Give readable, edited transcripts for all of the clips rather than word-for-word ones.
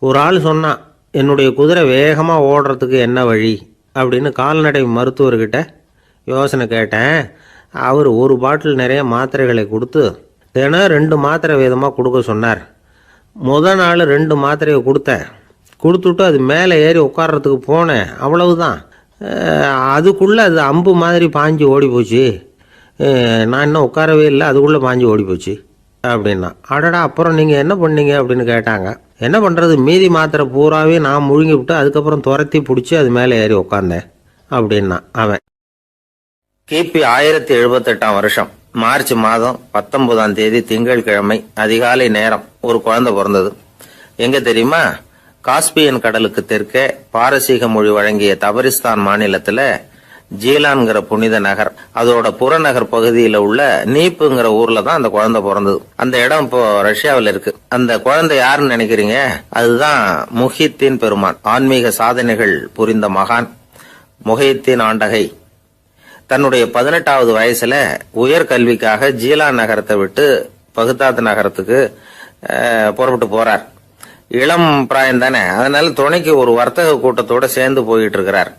ஒரு ஆள் சொன்னான், என்னுடைய குதிரை வேகமாக ஓடுறதுக்கு என்ன வழி அப்படின்னு. கால்நடை மருத்துவர்கிட்ட யோசனை கேட்டேன். அவர் ஒரு பாட்டில் நிறைய மாத்திரைகளை கொடுத்து தினம் 2 மாத்திரை விதமாக கொடுக்க சொன்னார். நாள் 2 மாத்திரையை கொடுத்துட்டு அது மேலே ஏறி உட்கார்றதுக்கு போனேன். அவ்வளவுதான். அதுக்குள்ளே அது அம்பு மாதிரி பாஞ்சு ஓடி போச்சு. நான் இன்னும் உட்காரவே இல்லை, அதுக்குள்ளே பாஞ்சு ஓடி போச்சு அப்படின்னா. அடடா, அப்புறம் நீங்கள் என்ன பண்ணீங்க அப்படின்னு கேட்டாங்க. என்ன பண்ணுறது, மீதி மாத்திரை பூராவே நான் முழுங்கி விட்டு அதுக்கப்புறம் துரத்தி பிடிச்சி அது மேலே ஏறி உட்காந்தேன் அப்படின்னா அவன். கிபி 1078 வருஷம் மார்ச் மாதம் 19ஆம் தேதி திங்கட்கிழமை அதிகாலை நேரம் ஒரு குழந்தை பிறந்தது. எங்க தெரியுமா? காஸ்பியன் கடலுக்கு தெற்கே பாரசீக மொழி வழங்கிய தபரிஸ்தான் மாநிலத்துல ஜீலான்கிற புனித நகர், அதோட புறநகர் பகுதியில உள்ள நீப்புங்கிற ஊர்ல தான் அந்த குழந்தை பிறந்தது. அந்த இடம் இப்போ ரஷ்யாவில் இருக்கு. அந்த குழந்தை யாருன்னு நினைக்கிறீங்க? அதுதான் முஹித்தீன் பெருமான், ஆன்மீக சாதனைகள் புரிந்த மகான் முஹித்தீன் ஆண்டகை. தன்னுடைய 18வது வயசுல உயர்கல்விக்காக ஜீலான் நகரத்தை விட்டு பகுதாத் நகரத்துக்கு புறப்பட்டு போறார். இளம் பிராயம் தானே, அதனால துணைக்கு ஒரு வர்த்தக கூட்டத்தோட சேர்ந்து போயிட்டு இருக்கிறார்.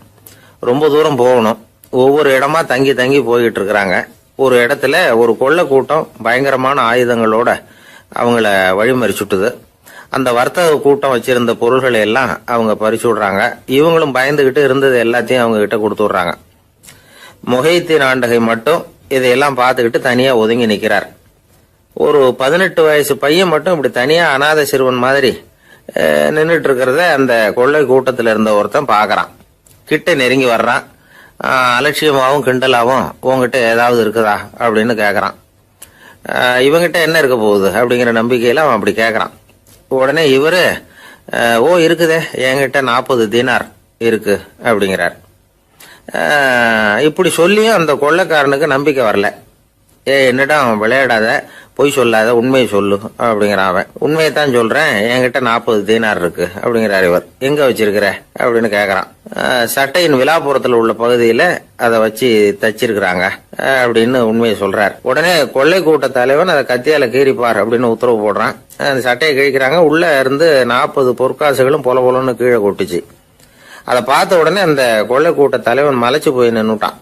ரொம்ப தூரம் போகணும். ஒவ்வொரு இடமா தங்கி தங்கி போயிட்டு இருக்கிறாங்க. ஒரு இடத்துல ஒரு கொள்ளை கூட்டம் பயங்கரமான ஆயுதங்களோட அவங்கள வழிமறிச்சுட்டுது. அந்த வர்த்தக கூட்டம் வச்சிருந்த பொருள்களை எல்லாம் அவங்க பறிச்சு விடுறாங்க. இவங்களும் பயந்துகிட்டு இருந்தது எல்லாத்தையும் அவங்க கிட்ட கொடுத்து விடுறாங்க. முஹித்தீன் ஆண்டகை மட்டும் இதையெல்லாம் பார்த்துக்கிட்டு தனியா ஒதுங்கி நிக்கிறார். ஒரு 18 வயசு பையன் மட்டும் இப்படி தனியா அநாத சிறுவன் மாதிரி நின்றுட்டு இருக்கிறத அந்த கொள்ளை கூட்டத்தில் இருந்த ஒருத்தன் பாக்குறான். கிட்ட நெருங்கி வர்றான். அலட்சியமாவும் கிண்டலாவும் உங்ககிட்ட ஏதாவது இருக்குதா அப்படின்னு கேக்குறான். இவங்கிட்ட என்ன இருக்க போகுது அப்படிங்கிற நம்பிக்கையில அவன் அப்படி கேக்குறான். உடனே இவரு, ஓ இருக்குதே, என்கிட்ட 40 தீனார் இருக்கு அப்படிங்கிறார். இப்படி சொல்லியும் அந்த கொள்ளைக்காரனுக்கு நம்பிக்கை வரல. என்னிடம் விளையாடாத, பொய் சொல்லாத, உண்மையை சொல்லு அப்படிங்கிறான் அவன். உண்மையைத்தான் சொல்றேன், என்கிட்ட 40 தீனார் இருக்கு அப்படிங்கிறார் இவர். எங்க வச்சிருக்கிற அப்படின்னு கேக்குறான். சட்டையின் விழாப்புறத்துல உள்ள பகுதியில அதை வச்சு தச்சிருக்கிறாங்க அப்படின்னு உண்மையை சொல்றார். உடனே கொள்ளை கூட்ட தலைவன் அதை கத்தியால கீறிப்பார் அப்படின்னு உத்தரவு போடுறான். அந்த சட்டையை கிழிக்கிறாங்க. உள்ள இருந்து 40 பொற்காசுகளும் பொல பொலன்னு கீழே கொட்டுச்சு. அதை பார்த்த உடனே அந்த கொள்ளை கூட்ட தலைவன் மலைச்சு போய் நின்னுட்டான்.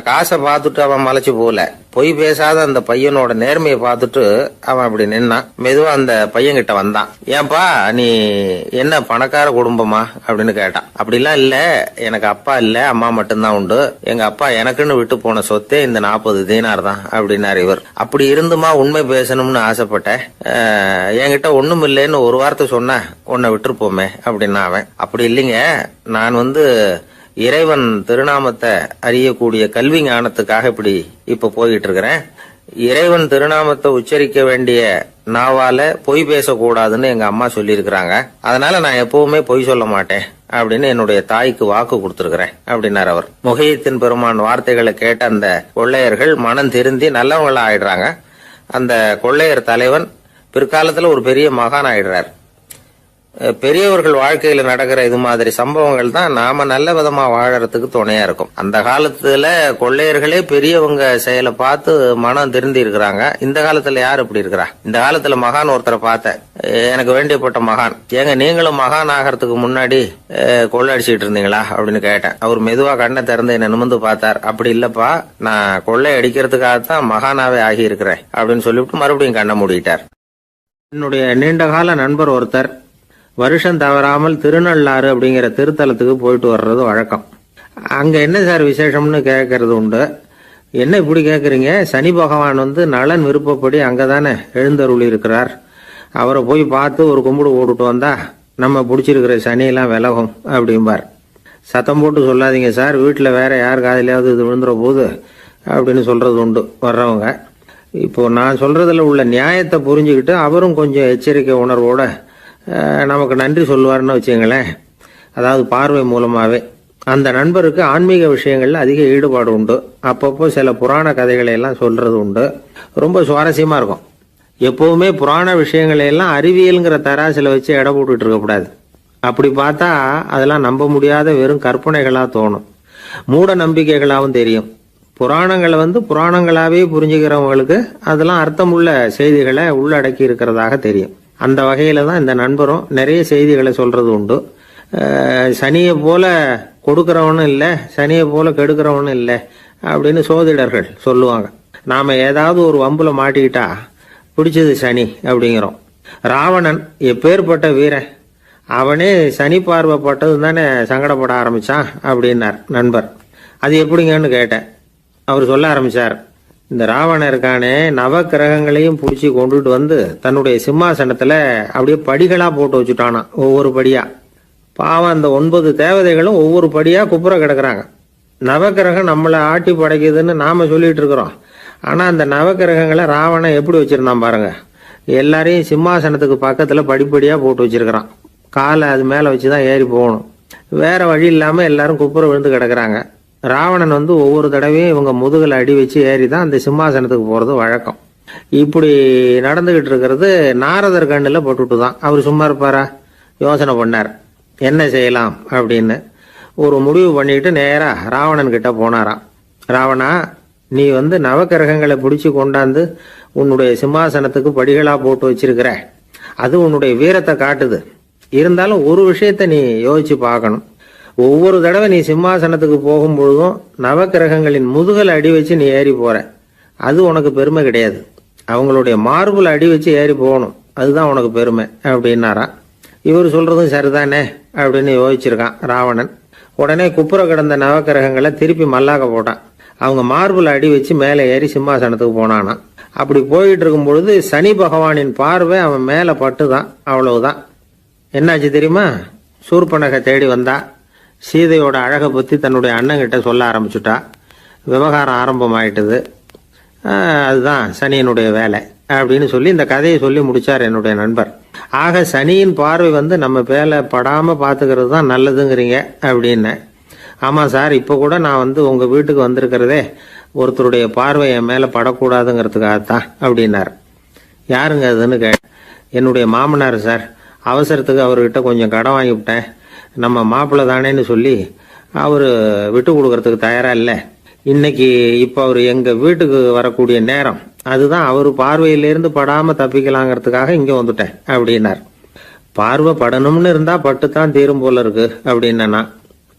காசை பார்த்துட்டு அவன் மலைச்சு போல, பொய் பேசாத அந்த பையனோட நேர்மையை பார்த்துட்டு அவன் அப்படி நின்னான். மெதுவா அந்த பையன் கிட்ட வந்தான். ஏன்பா, நீ என்ன பணக்கார குடும்பமா அப்படின்னு கேட்டான். அப்படிலாம் இல்ல, எனக்கு அப்பா இல்ல, அம்மா மட்டும்தான் உண்டு. எங்க அப்பா எனக்குன்னு விட்டு போன சொத்தே இந்த 40 தீனார் தான் அப்படின்னாரு இவர். அப்படி இருந்துமா உண்மை பேசணும்னு ஆசைப்பட்டேன். என்கிட்ட ஒண்ணும் இல்லைன்னு ஒரு வார்த்தை சொன்ன உன்னை விட்டுருப்போமே அப்படின்னா அவன். அப்படி இல்லைங்க, நான் இறைவன் திருநாமத்தை அறியக்கூடிய கல்வி ஞானத்துக்காக இப்ப போயிட்டு இருக்கிறேன். இறைவன் திருநாமத்தை உச்சரிக்க வேண்டிய நாவால பொய் பேசக்கூடாதுன்னு எங்க அம்மா சொல்லி இருக்கிறாங்க. அதனால நான் எப்பவுமே பொய் சொல்ல மாட்டேன் அப்படின்னு என்னுடைய தாய்க்கு வாக்கு கொடுத்திருக்கிறேன் அப்படின்னார் அவர். முஹித்தீன் பெருமான் வார்த்தைகளை கேட்ட அந்த கொள்ளையர்கள் மனம் திருந்தி நல்லவங்களா ஆயிடுறாங்க. அந்த கொள்ளையர் தலைவன் பிற்காலத்துல ஒரு பெரிய மகான் ஆயிடுறார். பெரியவர்கள் வாழ்க்கையில நடக்கிற இது மாதிரி சம்பவங்கள் தான் நாம நல்ல விதமா வாழறதுக்கு துணையா இருக்கும். அந்த காலத்துல கொள்ளையர்களே பெரியவங்க செயலை பார்த்து மனம் திருந்தி இருக்கிறாங்க. இந்த காலத்துல யார் இப்படி இருக்கிறா? இந்த காலத்துல மகான் ஒருத்தரை பார்த்தேன், எனக்கு வேண்டியப்பட்ட மகான். ஏங்க, நீங்களும் மகான் ஆகிறதுக்கு முன்னாடி கொள்ளை அடிச்சுட்டு இருந்தீங்களா அப்படின்னு கேட்டேன். அவர் மெதுவா கண்ணை திறந்து என்ன நிமிர்ந்து பார்த்தார். அப்படி இல்லப்பா, நான் கொள்ளை அடிக்கிறதுக்காகத்தான் மகானாவே ஆகி இருக்கிறேன் அப்படின்னு சொல்லிவிட்டு மறுபடியும் கண்ணை மூடிட்டார். என்னுடைய நீண்டகால நண்பர் ஒருத்தர் வருஷம் தவறாமல் திருநள்ளாறு அப்படிங்கிற திருத்தலத்துக்கு போயிட்டு வர்றது வழக்கம். அங்க என்ன சார் விசேஷம்னு கேட்கறது உண்டு. என்ன இப்படி கேட்குறீங்க? சனி பகவான் நலன் விருப்பப்படி அங்கதானே எழுந்தருளி இருக்கிறார். அவரை போய் பார்த்து ஒரு கும்பிடு போட்டுட்டு வந்தா நம்ம பிடிச்சிருக்கிற சனியெல்லாம் விலகும் அப்படிம்பார். சத்தம் போட்டு சொல்லாதீங்க சார், வீட்டில் வேற யார் காதிலாவது இது விழுந்துற போது அப்படின்னு சொல்றது உண்டு வர்றவங்க. இப்போ நான் சொல்றதுல உள்ள நியாயத்தை புரிஞ்சுக்கிட்டு அவரும் கொஞ்சம் எச்சரிக்கை உணர்வோட நமக்கு நன்றி சொல்லுவார்னு வச்சுங்களேன். அதாவது பார்வை மூலமாவே. அந்த நண்பருக்கு ஆன்மீக விஷயங்கள்ல அதிக ஈடுபாடு உண்டு. அப்பப்போ சில புராண கதைகளை எல்லாம் சொல்றது உண்டு. ரொம்ப சுவாரஸ்யமா இருக்கும். எப்பவுமே புராண விஷயங்களை எல்லாம் அறிவியல்ங்கிற தராசில வச்சு எடை போட்டுட்டு இருக்கக்கூடாது. அப்படி பார்த்தா அதெல்லாம் நம்ப முடியாத வெறும் கற்பனைகளா தோணும், மூட நம்பிக்கைகளாகவும் தெரியும். புராணங்களை புராணங்களாவே புரிஞ்சுக்கிறவங்களுக்கு அதெல்லாம் அர்த்தமுள்ள செய்திகளை உள்ளடக்கி இருக்கிறதாக தெரியும். அந்த வகையில் தான் இந்த நண்பரும் நிறைய செய்திகளை சொல்கிறது உண்டு. சனியை போல கொடுக்குறவனும் இல்லை, சனியை போல கெடுக்கிறவனும் இல்லை அப்படின்னு சோதிடர்கள் சொல்லுவாங்க. நாம் ஏதாவது ஒரு வம்புல மாட்டிக்கிட்டா பிடிச்சது சனி அப்படிங்கிறோம். ராவணன் எப்பேற்பட்ட வீரன், அவனே சனி பார்வைப்பட்டது தானே சங்கடப்பட ஆரம்பித்தான் அப்படின்னார் நண்பர். அது எப்படிங்கன்னு கேட்டேன். அவர் சொல்ல ஆரம்பித்தார், இந்த ராவணன் இருக்கானே நவ கிரகங்களையும் பிடிச்சி கொண்டுட்டு வந்து தன்னுடைய சிம்மாசனத்தில் அப்படியே படிகளாக போட்டு வச்சுட்டானான், ஒவ்வொரு படியாக. பாவம் அந்த 9 தேவதைகளும் ஒவ்வொரு படியாக குப்புற கிடக்குறாங்க. நவக்கிரகம் நம்மளை ஆட்டி படைக்குதுன்னு நாம் சொல்லிட்டு இருக்கிறோம். ஆனால் அந்த நவக்கிரகங்களை ராவணன் எப்படி வச்சுருந்தான் பாருங்க. எல்லாரையும் சிம்மாசனத்துக்கு பக்கத்தில் படிப்படியாக போட்டு வச்சிருக்கிறான். காலை அது மேலே வச்சு தான் ஏறி போகணும். வேற வழி இல்லாமல் எல்லாரும் குப்புற விழுந்து கிடக்குறாங்க. ராவணன் வந்து ஒவ்வொரு தடவையும் இவங்க முதுகில் அடி வச்சு ஏறி தான் அந்த சிம்மாசனத்துக்கு போகிறது வழக்கம். இப்படி நடந்துகிட்டு இருக்கிறது நாரதர் கண்ணில் போட்டுட்டு தான். அவர் சும்மா இருப்பாரா? யோசனை பண்ணார் என்ன செய்யலாம் அப்படின்னு. ஒரு முடிவு பண்ணிட்டு நேராக ராவணன் கிட்ட போனாராம். ராவணா, நீ வந்து நவக்கிரகங்களை பிடிச்சி கொண்டாந்து உன்னுடைய சிம்மாசனத்துக்கு படிகளாக போட்டு வச்சிருக்கிற, அது உன்னுடைய வீரத்தை காட்டுது. இருந்தாலும் ஒரு விஷயத்த நீ யோசிச்சு பார்க்கணும். ஒவ்வொரு தடவை நீ சிம்மாசனத்துக்கு போகும்பொழுதும் நவக்கிரகங்களின் முதுகல் அடி வச்சு நீ ஏறி போற, அது உனக்கு பெருமை கிடையாது. அவங்களுடைய மார்புல அடி வச்சு ஏறி போகணும், அதுதான் உனக்கு பெருமை அப்படின்னாராம். இவர் சொல்றதும் சரிதானே அப்படின்னு யோசிச்சிருக்கான் ராவணன். உடனே குப்புற கிடந்த நவக்கிரகங்களை திருப்பி மல்லாக்க போட்டான். அவங்க மார்புல அடி வச்சு மேலே ஏறி சிம்மாசனத்துக்கு போனானா. அப்படி போயிட்டு இருக்கும் பொழுது சனி பகவானின் பார்வை அவன் மேலே பட்டுதான். அவ்வளவுதான். என்னாச்சு தெரியுமா? சூர்பனகை தேடி வந்தா. சீதையோட அழகை பற்றி தன்னுடைய அண்ணங்கிட்ட சொல்ல ஆரம்பிச்சுட்டா. விவகாரம் ஆரம்பமாயிட்டுது. அதுதான் சனியினுடைய வேலை அப்படின்னு சொல்லி இந்த கதையை சொல்லி முடிச்சார் என்னுடைய நண்பர். ஆக சனியின் பார்வை வந்து நம்ம பேல படாம பார்த்துக்கிறது தான் நல்லதுங்கிறீங்க அப்படின்னு. ஆமாம் சார், இப்போ கூட நான் வந்து உங்கள் வீட்டுக்கு வந்திருக்கிறதே ஒருத்தருடைய பார்வை என் மேலே படக்கூடாதுங்கிறதுக்காகத்தான் அப்படின்னார். யாருங்க அதுன்னு என்னுடைய மாமனார் சார். அவசரத்துக்கு அவர்கிட்ட கொஞ்சம் கடன் வாங்கிவிட்டேன். நம்ம மாப்பிள்ளை தானேன்னு சொல்லி அவர் விட்டு கொடுக்கறதுக்கு தயாராக இல்லை. இன்னைக்கு இப்போ அவர் எங்கள் வீட்டுக்கு வரக்கூடிய நேரம், அதுதான் அவர் பார்வையிலேருந்து படாமல் தப்பிக்கலாங்கிறதுக்காக இங்கே வந்துட்டேன் அப்படின்னார். பார்வை படணும்னு இருந்தால் பட்டுத்தான் தீரும் போல இருக்கு அப்படின்னா.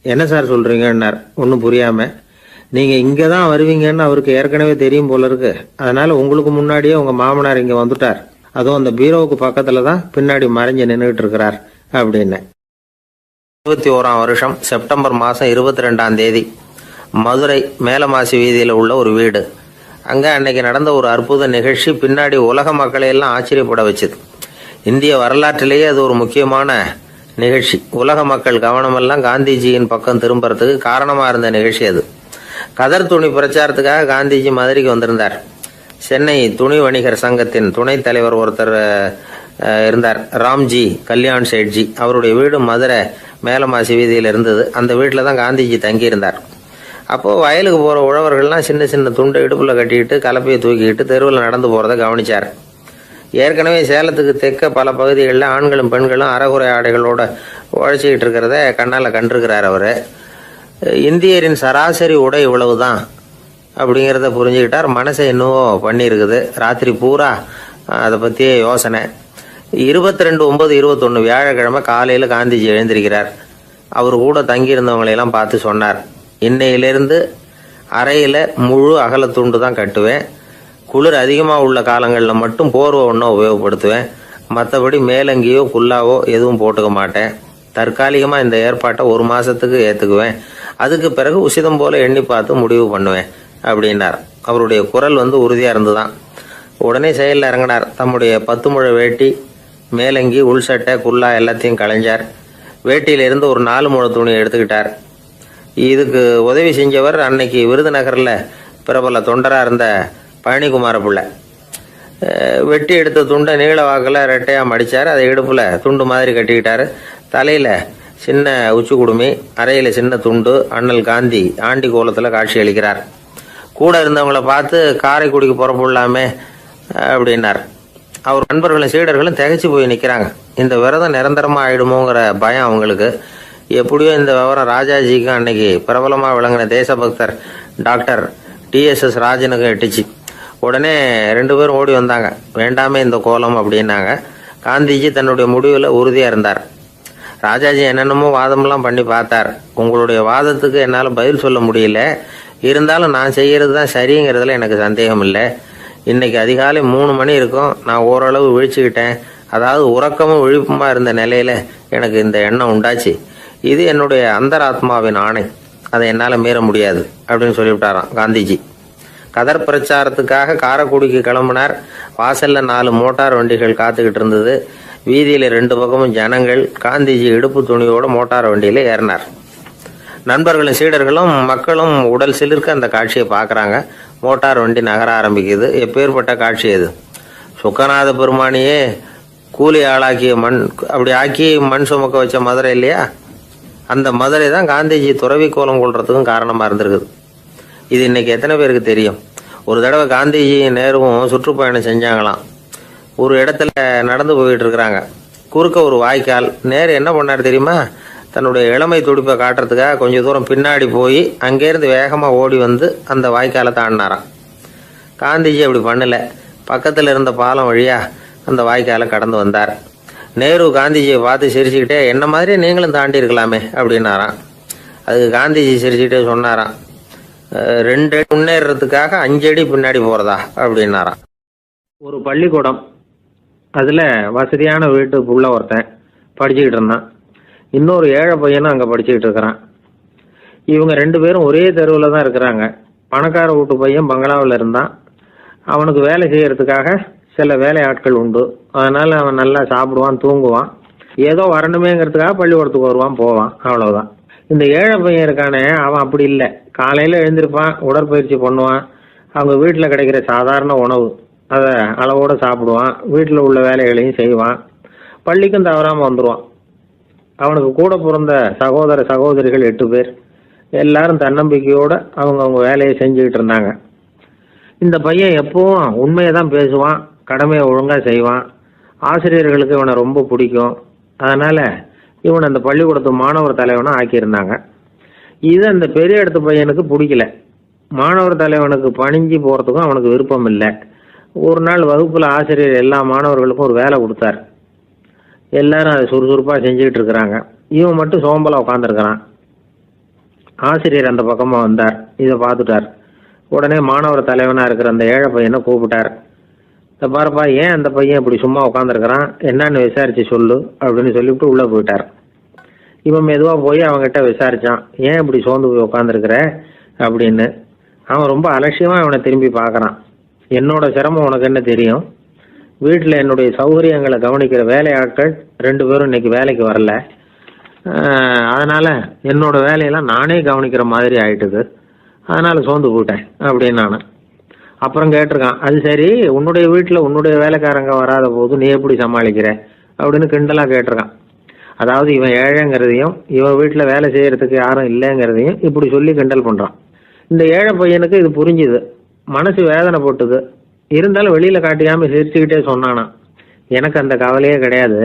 என்ன சார் சொல்றீங்கன்னார் ஒன்றும் புரியாம. நீங்கள் இங்கே தான் வருவீங்கன்னு அவருக்கு ஏற்கனவே தெரியும் போல இருக்கு. அதனால உங்களுக்கு முன்னாடியே உங்கள் மாமனார் இங்கே வந்துட்டார். அதுவும் அந்த பீரோவுக்கு பக்கத்தில் தான் பின்னாடி மறைஞ்சு நின்றுட்டு இருக்கிறார் அப்படின்னு. 21ஆம் வருஷம் செப்டம்பர் மாதம் 22ஆம் தேதி மதுரை மேலமாசி வீதியில் உள்ள ஒரு வீடு. அங்கே அன்னைக்கு நடந்த ஒரு அற்புத நிகழ்ச்சி பின்னாடி உலக மக்களை எல்லாம் ஆச்சரியப்பட வச்சுது. இந்திய வரலாற்றிலேயே அது ஒரு முக்கியமான நிகழ்ச்சி. உலக மக்கள் கவனமெல்லாம் காந்திஜியின் பக்கம் திரும்புறதுக்கு காரணமாக இருந்த நிகழ்ச்சி அது. கதர் துணி பிரச்சாரத்துக்காக காந்திஜி மதுரைக்கு வந்திருந்தார். சென்னை துணி வணிகர் சங்கத்தின் துணைத் தலைவர் ஒருத்தர் இருந்தார், ராம்ஜி கல்யாண் சேட்ஜி. அவருடைய வீடு மதுரை மேலமாசி வீதியில் இருந்தது. அந்த வீட்டில் தான் காந்திஜி தங்கியிருந்தார். அப்போது வயலுக்கு போகிற உழவர்கள்லாம் சின்ன சின்ன துண்டை இடுப்பில் கட்டிக்கிட்டு கலப்பையை தூக்கிக்கிட்டு தெருவில் நடந்து போகிறத கவனித்தார். ஏற்கனவே சேலத்துக்கு தெற்க பல பகுதிகளில் ஆண்களும் பெண்களும் அறகுறை ஆடைகளோடு உழைச்சிக்கிட்டு இருக்கிறத கண்ணால் கண்டிருக்கிறார் அவர். இந்தியரின் சராசரி உடை இவ்வளவு தான் அப்படிங்கிறத புரிஞ்சுக்கிட்டார். மனசை இன்னும் பண்ணியிருக்குது. ராத்திரி பூரா அதை பற்றியே யோசனை. 22/9/21 வியாழக்கிழமை காலையில் காந்திஜி எழுந்திருக்கிறார். அவர் கூட தங்கியிருந்தவங்களையெல்லாம் பார்த்து சொன்னார், இன்னையிலிருந்து அறையில் முழு அகலத்துண்டு தான் கட்டுவேன். குளிர் அதிகமாக உள்ள காலங்களில் மட்டும் போர்வை ஒன்றும் உபயோகப்படுத்துவேன். மற்றபடி மேலங்கியோ குல்லாவோ எதுவும் போட்டுக்க மாட்டேன். தற்காலிகமாக இந்த ஏற்பாட்டை 1 மாதத்துக்கு ஏற்றுக்குவேன். அதுக்கு பிறகு உசிதம் போல எண்ணி பார்த்து முடிவு பண்ணுவேன் அப்படின்னார். அவருடைய குரல் உறுதியாக இருந்துதான். உடனே செயலில் இறங்கினார். தம்முடைய 10 முழ வேட்டி, மேலங்கி, உள் சட்டை, குல்லா எல்லாத்தையும் களைஞ்சார். வேட்டியிலிருந்து ஒரு 4 முழ துணியை எடுத்துக்கிட்டார். இதுக்கு உதவி செஞ்சவர் அன்னைக்கு விருதுநகரில் பிரபல தொண்டராக இருந்த பழனிக்குமார பிள்ளை. வெட்டி எடுத்த துண்டை நீள வாக்கில் ரெட்டையாக மடித்தார். அதை இடுப்பில் துண்டு மாதிரி கட்டிக்கிட்டார். தலையில் சின்ன உச்சி குடுமி, அறையில் சின்ன துண்டு. அண்ணல் காந்தி ஆண்டி கோலத்தில் காட்சி அளிக்கிறார். கூட இருந்தவங்களை பார்த்து காரைக்குடிக்கு புறப்படலாமே அப்படின்னார். அவர் நண்பர்களும் சீடர்களும் திகைச்சு போய் நிற்கிறாங்க. இந்த விரதம் நிரந்தரமாக ஆயிடுமோங்கிற பயம் அவங்களுக்கு. எப்படியோ இந்த விவரம் ராஜாஜிக்கும் அன்னைக்கு பிரபலமாக விளங்கின தேசபக்தர் டாக்டர் TSS ராஜனுக்கும் எட்டுச்சு. உடனே 2 பேரும் ஓடி வந்தாங்க. வேண்டாமே இந்த கோலம் அப்படின்னாங்க. காந்திஜி தன்னுடைய முடிவில் உறுதியாக இருந்தார். ராஜாஜி என்னென்னமோ வாதமெல்லாம் பண்ணி பார்த்தார். உங்களுடைய வாதத்துக்கு என்னால் பதில் சொல்ல முடியல, இருந்தாலும் நான் செய்கிறது தான் சரிங்கிறதுல எனக்கு சந்தேகம் இல்லை. இன்னைக்கு அதிகாலை 3 மணி இருக்கும், நான் ஓரளவு விழிச்சுக்கிட்டேன். அதாவது உறக்கமும் விழிப்புமா இருந்த நிலையில எனக்கு இந்த எண்ணம் உண்டாச்சு. இது என்னுடைய அந்தராத்மாவின் ஆணை, அதை என்னால் மீற முடியாது அப்படின்னு சொல்லிவிட்டாராம் காந்திஜி. கதர் பிரச்சாரத்துக்காக காரைக்குடிக்கு கிளம்பினார். வாசல்ல 4 மோட்டார் வண்டிகள் காத்துக்கிட்டு இருந்தது. வீதியில 2 பக்கமும் ஜனங்கள். காந்திஜி இடுப்பு துணியோட மோட்டார் வண்டியில ஏறினார். நண்பர்களும் சீடர்களும் மக்களும் உடல் சிலிர்க்க அந்த காட்சியை பார்க்கறாங்க. மோட்டார் வண்டி நகர ஆரம்பிக்குது. எப்பேற்பட்ட காட்சி அது! சுக்கநாத பெருமானியே கூலி ஆளாக்கிய அப்படி ஆக்கி மண் சுமக்க வச்ச மதுரை இல்லையா, அந்த மதுரை தான் காந்திஜி துறவி கோலம் கொள்றதுக்கும் காரணமா இருந்திருக்குது. இது இன்னைக்கு எத்தனை பேருக்கு தெரியும்? ஒரு தடவை காந்திஜி நேருவும் சுற்றுப்பயணம் செஞ்சாங்களாம். ஒரு இடத்துல நடந்து போயிட்டு இருக்கிறாங்க. குறுக்க ஒரு வாய்க்கால். நேரு என்ன பண்ணார் தெரியுமா? தன்னுடைய இளமை துடிப்பை காட்டுறதுக்காக கொஞ்சம் தூரம் பின்னாடி போய் அங்கேருந்து வேகமாக ஓடி வந்து அந்த வாய்க்காலை தாண்டினாராம். காந்திஜி அப்படி பண்ணல. பக்கத்தில் இருந்த பாலம் வழியா அந்த வாய்க்காலை கடந்து வந்தார். நேரு காந்திஜியை பார்த்து சிரிச்சுக்கிட்டே, என்ன மாதிரி நீங்களும் தாண்டி இருக்கலாமே அப்படின்னாராம். அதுக்கு காந்திஜி சிரிச்சுக்கிட்டே சொன்னாராம், 2 அடி முன்னேறதுக்காக 5 அடி பின்னாடி போறதா அப்படின்னாராம். ஒரு பள்ளிக்கூடம், அதில் வசதியான வீட்டுக்குள்ள ஒருத்தன் படிச்சுக்கிட்டு இருந்தான். இன்னொரு ஏழை பையனும் அங்கே படிச்சுக்கிட்டு இருக்கிறான். இவங்க 2 பேரும் ஒரே தெருவில் தான் இருக்கிறாங்க. பணக்கார வீட்டு பையன் பங்களாவில் இருந்தான். அவனுக்கு வேலை செய்யறதுக்காக சில வேலை ஆட்கள் உண்டு. அதனால அவன் நல்லா சாப்பிடுவான், தூங்குவான். ஏதோ வரணுமேங்கிறதுக்காக பள்ளிக்கூடத்துக்கு வருவான், போவான், அவ்வளவுதான். இந்த ஏழை பையன் இருக்கானே, அவன் அப்படி இல்லை. காலையில் எழுந்திருப்பான், உடற்பயிற்சி பண்ணுவான், அவங்க வீட்டில் கிடைக்கிற சாதாரண உணவு அதை அளவோடு சாப்பிடுவான், வீட்டில் உள்ள வேலைகளையும் செய்வான், பள்ளிக்கும் தவறாமல் வந்துடுவான். அவனுக்கு கூட பிறந்த சகோதர சகோதரிகள் 8 பேர். எல்லாரும் தன்னம்பிக்கையோடு அவங்க வேலையை செஞ்சுக்கிட்டு இருந்தாங்க. இந்த பையன் எப்பவும் உண்மையை தான் பேசுவான், கடமையை ஒழுங்காக செய்வான். ஆசிரியர்களுக்கு இவனை ரொம்ப பிடிக்கும். அதனால் இவன் அந்த பள்ளிக்கூடத்து மாணவர் தலைவனை ஆக்கியிருந்தாங்க. இது அந்த பெரிய இடத்து பையனுக்கு பிடிக்கல. மாணவர் தலைவனுக்கு பணிஞ்சு போகிறதுக்கும் அவனுக்கு விருப்பம் இல்லை. ஒரு நாள் வகுப்பில் ஆசிரியர் எல்லா மாணவர்களுக்கும் ஒரு வேலை கொடுத்தார். எல்லாரும் அதை சுறுசுறுப்பாக செஞ்சுக்கிட்டு இருக்கிறாங்க. இவன் மட்டும் சோம்பலாக உட்காந்துருக்கிறான். ஆசிரியர் அந்த பக்கமாக வந்தார். இதை பார்த்துட்டார். உடனே மாணவர் தலைவனாக இருக்கிற அந்த ஏழை பையனை கூப்பிட்டார். இதை பாருப்பா, ஏன் அந்த பையன் இப்படி சும்மா உட்காந்துருக்கிறான், என்னன்னு விசாரிச்சு சொல்லு அப்படின்னு சொல்லிவிட்டு உள்ளே போயிட்டார். இவன் மெதுவாக போய் அவங்ககிட்ட விசாரிச்சான், ஏன் இப்படி சோர்ந்து போய் உட்காந்துருக்கிற அப்படின்னு. அவன் ரொம்ப அலட்சியமாக அவனை திரும்பி பார்க்குறான். என்னோட சிரமம் உனக்கு என்ன தெரியும்? வீட்டில் என்னுடைய சௌகரியங்களை கவனிக்கிற வேலை ஆட்கள் 2 பேரும் இன்னைக்கு வேலைக்கு வரல. அதனால் என்னோட வேலையெல்லாம் நானே கவனிக்கிற மாதிரி ஆயிட்டுது. அதனால் சோர்ந்து போயிட்டேன் அப்படின்னு நான். அப்புறம் கேட்டிருக்கான், அது சரி, உன்னுடைய வீட்டில் உன்னுடைய வேலைக்காரங்க வராத போது நீ எப்படி சமாளிக்கிற அப்படின்னு கிண்டலாக கேட்டிருக்கான். அதாவது இவன் ஏழைங்கிறதையும் இவன் வீட்டில் வேலை செய்யறதுக்கு யாரும் இல்லைங்கிறதையும் இப்படி சொல்லி கிண்டல் பண்ணுறான். இந்த ஏழை பையனுக்கு இது புரிஞ்சுது. மனசு வேதனை போட்டுது. இருந்தாலும் வெளியில் காட்டியாமல் சிரிச்சுக்கிட்டே சொன்னானா, எனக்கு அந்த கவலையே கிடையாது.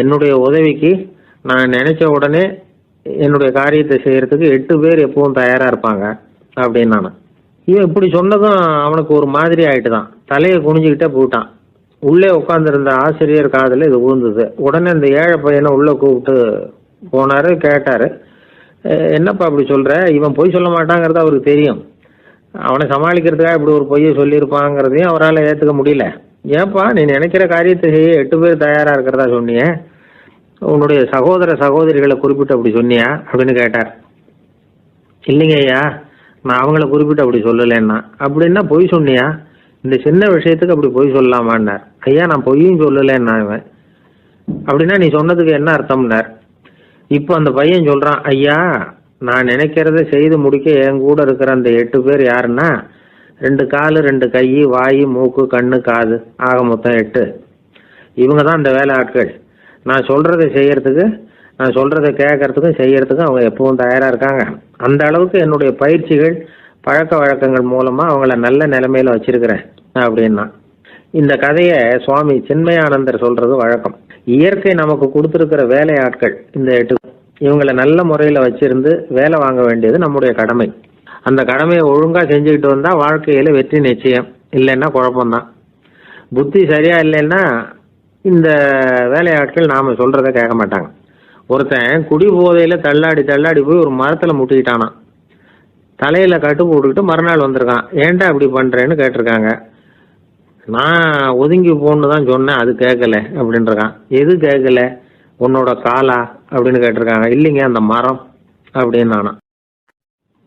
என்னுடைய உதவிக்கு நான் நினைச்ச உடனே என்னுடைய காரியத்தை செய்யறதுக்கு 8 பேர் எப்பவும் தயாராக இருப்பாங்க அப்படின்னு நான். இவன் இப்படி சொன்னதும் அவனுக்கு ஒரு மாதிரி ஆயிட்டு தான். தலையை குனிஞ்சுக்கிட்டே போயிட்டான். உள்ளே உட்காந்துருந்த ஆசிரியர் காதில் இது விழுந்தது. உடனே இந்த ஏழை பையனை உள்ளே கூப்பிட்டு போனார். கேட்டார், என்னப்பா அப்படி சொல்கிற? இவன் பொய் சொல்ல மாட்டாங்கிறது அவருக்கு தெரியும். அவனை சமாளிக்கிறதுக்காக இப்படி ஒரு பொய்யை சொல்லியிருப்பாங்கிறதையும் அவரால் ஏற்றுக்க முடியல. ஏன்பா, நீ நினைக்கிற காரியத்தை செய்ய 8 பேர் தயாராக இருக்கிறதா சொன்னியே, உன்னுடைய சகோதர சகோதரிகளை குறிப்பிட்டு அப்படி சொன்னியா அப்படின்னு கேட்டார். இல்லைங்க ஐயா, நான் அவங்கள குறிப்பிட்டு அப்படி சொல்லலைன்னா. அப்படின்னா பொய் சொன்னியா? இந்த சின்ன விஷயத்துக்கு அப்படி பொய் சொல்லலாமான்னார். ஐயா, நான் பொய்யும் சொல்லலைன்னா. இவன் அப்படின்னா நீ சொன்னதுக்கு என்ன அர்த்தம்னார். இப்போ அந்த பையன் சொல்கிறான், ஐயா, நான் நினைக்கிறத செய்து முடிக்க என் கூட இருக்கிற அந்த 8 பேர் யாருன்னா 2 காலு, 2 கை, வாய், மூக்கு, கண்ணு, காது, ஆக மொத்தம் 8. இவங்க தான் அந்த வேலை ஆட்கள். நான் சொல்கிறத செய்யறதுக்கு, நான் சொல்கிறத கேட்கறதுக்கும் செய்யறதுக்கும் அவங்க எப்பவும் தயாராக இருக்காங்க. அந்த அளவுக்கு என்னுடைய பயிற்சிகள், பழக்க வழக்கங்கள் மூலமாக அவங்கள நல்ல நிலைமையில் வச்சிருக்கிறேன் அப்படின்னா. இந்த கதையை சுவாமி சின்மயானந்தர் சொல்கிறது வழக்கம். இயற்கை நமக்கு கொடுத்துருக்கிற வேலை ஆட்கள் இந்த 8. இவங்களை நல்ல முறையில் வச்சிருந்து வேலை வாங்க வேண்டியது நம்முடைய கடமை. அந்த கடமையை ஒழுங்காக செஞ்சுக்கிட்டு வந்தால் வாழ்க்கையில் வெற்றி நிச்சயம். இல்லைன்னா குழப்பம்தான். புத்தி சரியா இல்லைன்னா இந்த வேலையாட்கள் நாம சொல்றத கேட்க மாட்டாங்க. ஒருத்தன் குடி போதையில தள்ளாடி தள்ளாடி போய் ஒரு மரத்துல முட்டிக்கிட்டானான். தலையில கட்டு போட்டுக்கிட்டு மறுநாள் வந்திருக்கான். ஏன்டா இப்படி பண்றேன்னு கேட்டிருக்காங்க. நான் ஒதுங்கி போன்னு தான் சொன்னேன், அது கேட்கல அப்படின்றான். எது கேட்கல? உன்னோட காலா அப்படின்னு கேட்டிருக்காங்க. இல்லைங்க, அந்த மரம் அப்படின்னு நானா.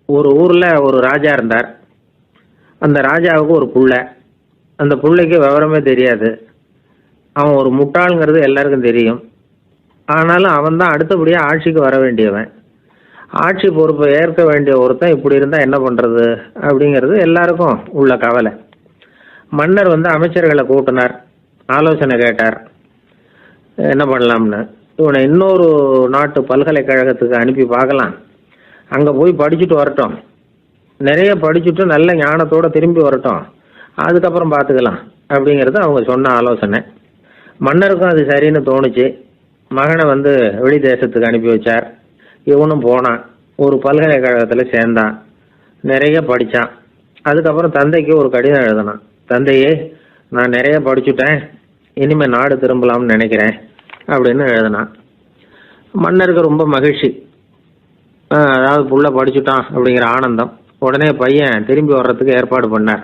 ஒரு ஊர்ல ஒரு ராஜா இருந்தார். அந்த ராஜாவுக்கு ஒரு புள்ள. அந்த புள்ளைக்கு விவரமே தெரியாது. அவன் ஒரு முட்டாளுங்கிறது எல்லாருக்கும் தெரியும். ஆனாலும் அவன் தான் அடுத்தபடியா ஆட்சிக்கு வர வேண்டியவன். ஆட்சி பொறுப்பை ஏற்க வேண்டிய ஒருத்தன் இப்படி இருந்தா என்ன பண்றது அப்படிங்கிறது எல்லாருக்கும் உள்ள கவலை. மன்னர் அமைச்சர்களை கூட்டினார், ஆலோசனை கேட்டார் என்ன பண்ணலாம்னு. இவனை இன்னொரு நாட்டு பல்கலைக்கழகத்துக்கு அனுப்பி பார்க்கலாம், அங்க போய் படிச்சுட்டு வரட்டும், நிறைய படிச்சுட்டு நல்ல ஞானத்தோட திரும்பி வரட்டும், அதுக்கப்புறம் பார்த்துக்கலாம் அப்படிங்கிறது அவங்க சொன்ன ஆலோசனை. மன்னருக்கும் அது சரின்னு தோணுச்சு. மகனை வெளி தேசத்துக்கு அனுப்பி வச்சார். இவனும் போனான், ஒரு பல்கலைக்கழகத்தில் சேர்ந்தான், நிறைய படித்தான். அதுக்கப்புறம் தந்தைக்கு ஒரு கடிதம் எழுதினான். தந்தையே, நான் நிறைய படிச்சுட்டேன், இனிமே நாடு திரும்பலாம்னு நினைக்கிறேன் அப்படின்னு எழுதினான். மன்னருக்கு ரொம்ப மகிழ்ச்சி. அதாவது புள்ள படிச்சுட்டான் அப்படிங்கிற ஆனந்தம். உடனே பையன் திரும்பி வர்றதுக்கு ஏற்பாடு பண்ணார்.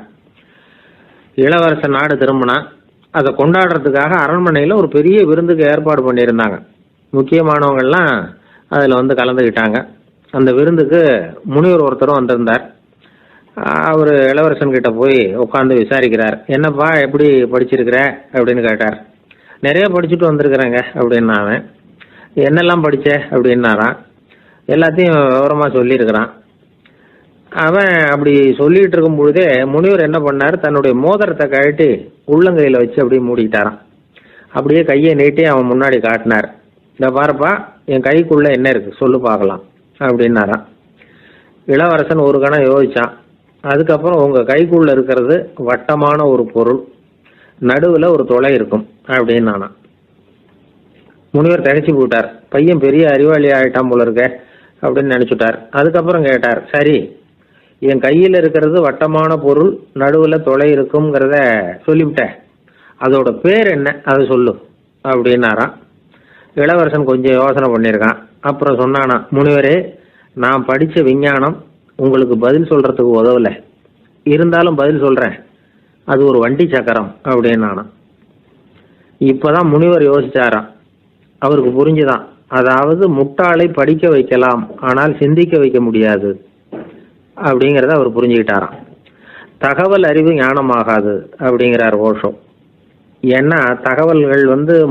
இளவரசன் நாடு திரும்பினான். அதை கொண்டாடுறதுக்காக அரண்மனையில் ஒரு பெரிய விருந்துக்கு ஏற்பாடு பண்ணியிருந்தாங்க. முக்கியமானவங்கள்லாம் அதில் கலந்துக்கிட்டாங்க. அந்த விருந்துக்கு முனிவர் ஒருத்தரும் வந்திருந்தார். அவர் இளவரசன் கிட்ட போய் உட்காந்து விசாரிக்கிறார். என்னப்பா, எப்படி படிச்சிருக்கிற அப்படின்னு கேட்டார். நிறைய படிச்சுட்டு வந்திருக்கிறேங்க அப்படின்னு. அவன் என்னெல்லாம் படிச்ச அப்படின்னாரான். எல்லாத்தையும் விவரமாக சொல்லியிருக்கிறான். அவன் அப்படி சொல்லிட்டு இருக்கும் பொழுதே முனிவர் என்ன பண்ணார், தன்னுடைய மோதிரத்தை கழட்டி உள்ளங்கையில் வச்சு அப்படியே மூடிக்கிட்டாரான். அப்படியே கையை நீட்டி அவன் முன்னாடி காட்டினார். இந்த பாருப்பா, என் கைக்குள்ள என்ன இருக்கு சொல்லு பார்க்கலாம் அப்படின்னாரான். இளவரசன் ஒரு கணம் யோசிச்சான். அதுக்கப்புறம் உங்க கைக்குள்ள இருக்கிறது வட்டமான ஒரு பொருள், நடுவில் ஒரு துளை இருக்கும் அப்படின்னு நானான். முனிவர் தகச்சு போட்டார். பையன் பெரிய அறிவாளி ஆயிட்டான் போல இருக்க அப்படின்னு நினைச்சுட்டார். அதுக்கப்புறம் கேட்டார், சரி, என் கையில் இருக்கிறது வட்டமான பொருள், நடுவில் துளை இருக்குங்கிறத சொல்லிவிட்டேன், அதோட பேர் என்ன, அதை சொல்லு அப்படின்னாராம். இளவரசன் கொஞ்சம் யோசனை பண்ணியிருக்கான். அப்புறம் சொன்னானா, முனிவரே, நான் படித்த விஞ்ஞானம் உங்களுக்கு பதில் சொல்றதுக்கு உதவலை, இருந்தாலும் பதில் சொல்றேன், அது ஒரு வண்டி சக்கரம் அப்படின்னானா. இப்பதான் முனிவர் யோசிச்சாராம். அவருக்கு புரிஞ்சுதான், அதாவது முட்டாளை படிக்க வைக்கலாம், ஆனால் சிந்திக்க வைக்க முடியாது அப்படிங்கிறத அவர் புரிஞ்சுக்கிட்டாராம். தகவல் அறிவு ஞானமாகாது அப்படிங்கிறார் ஓஷோ. ஏன்னா தகவல்கள்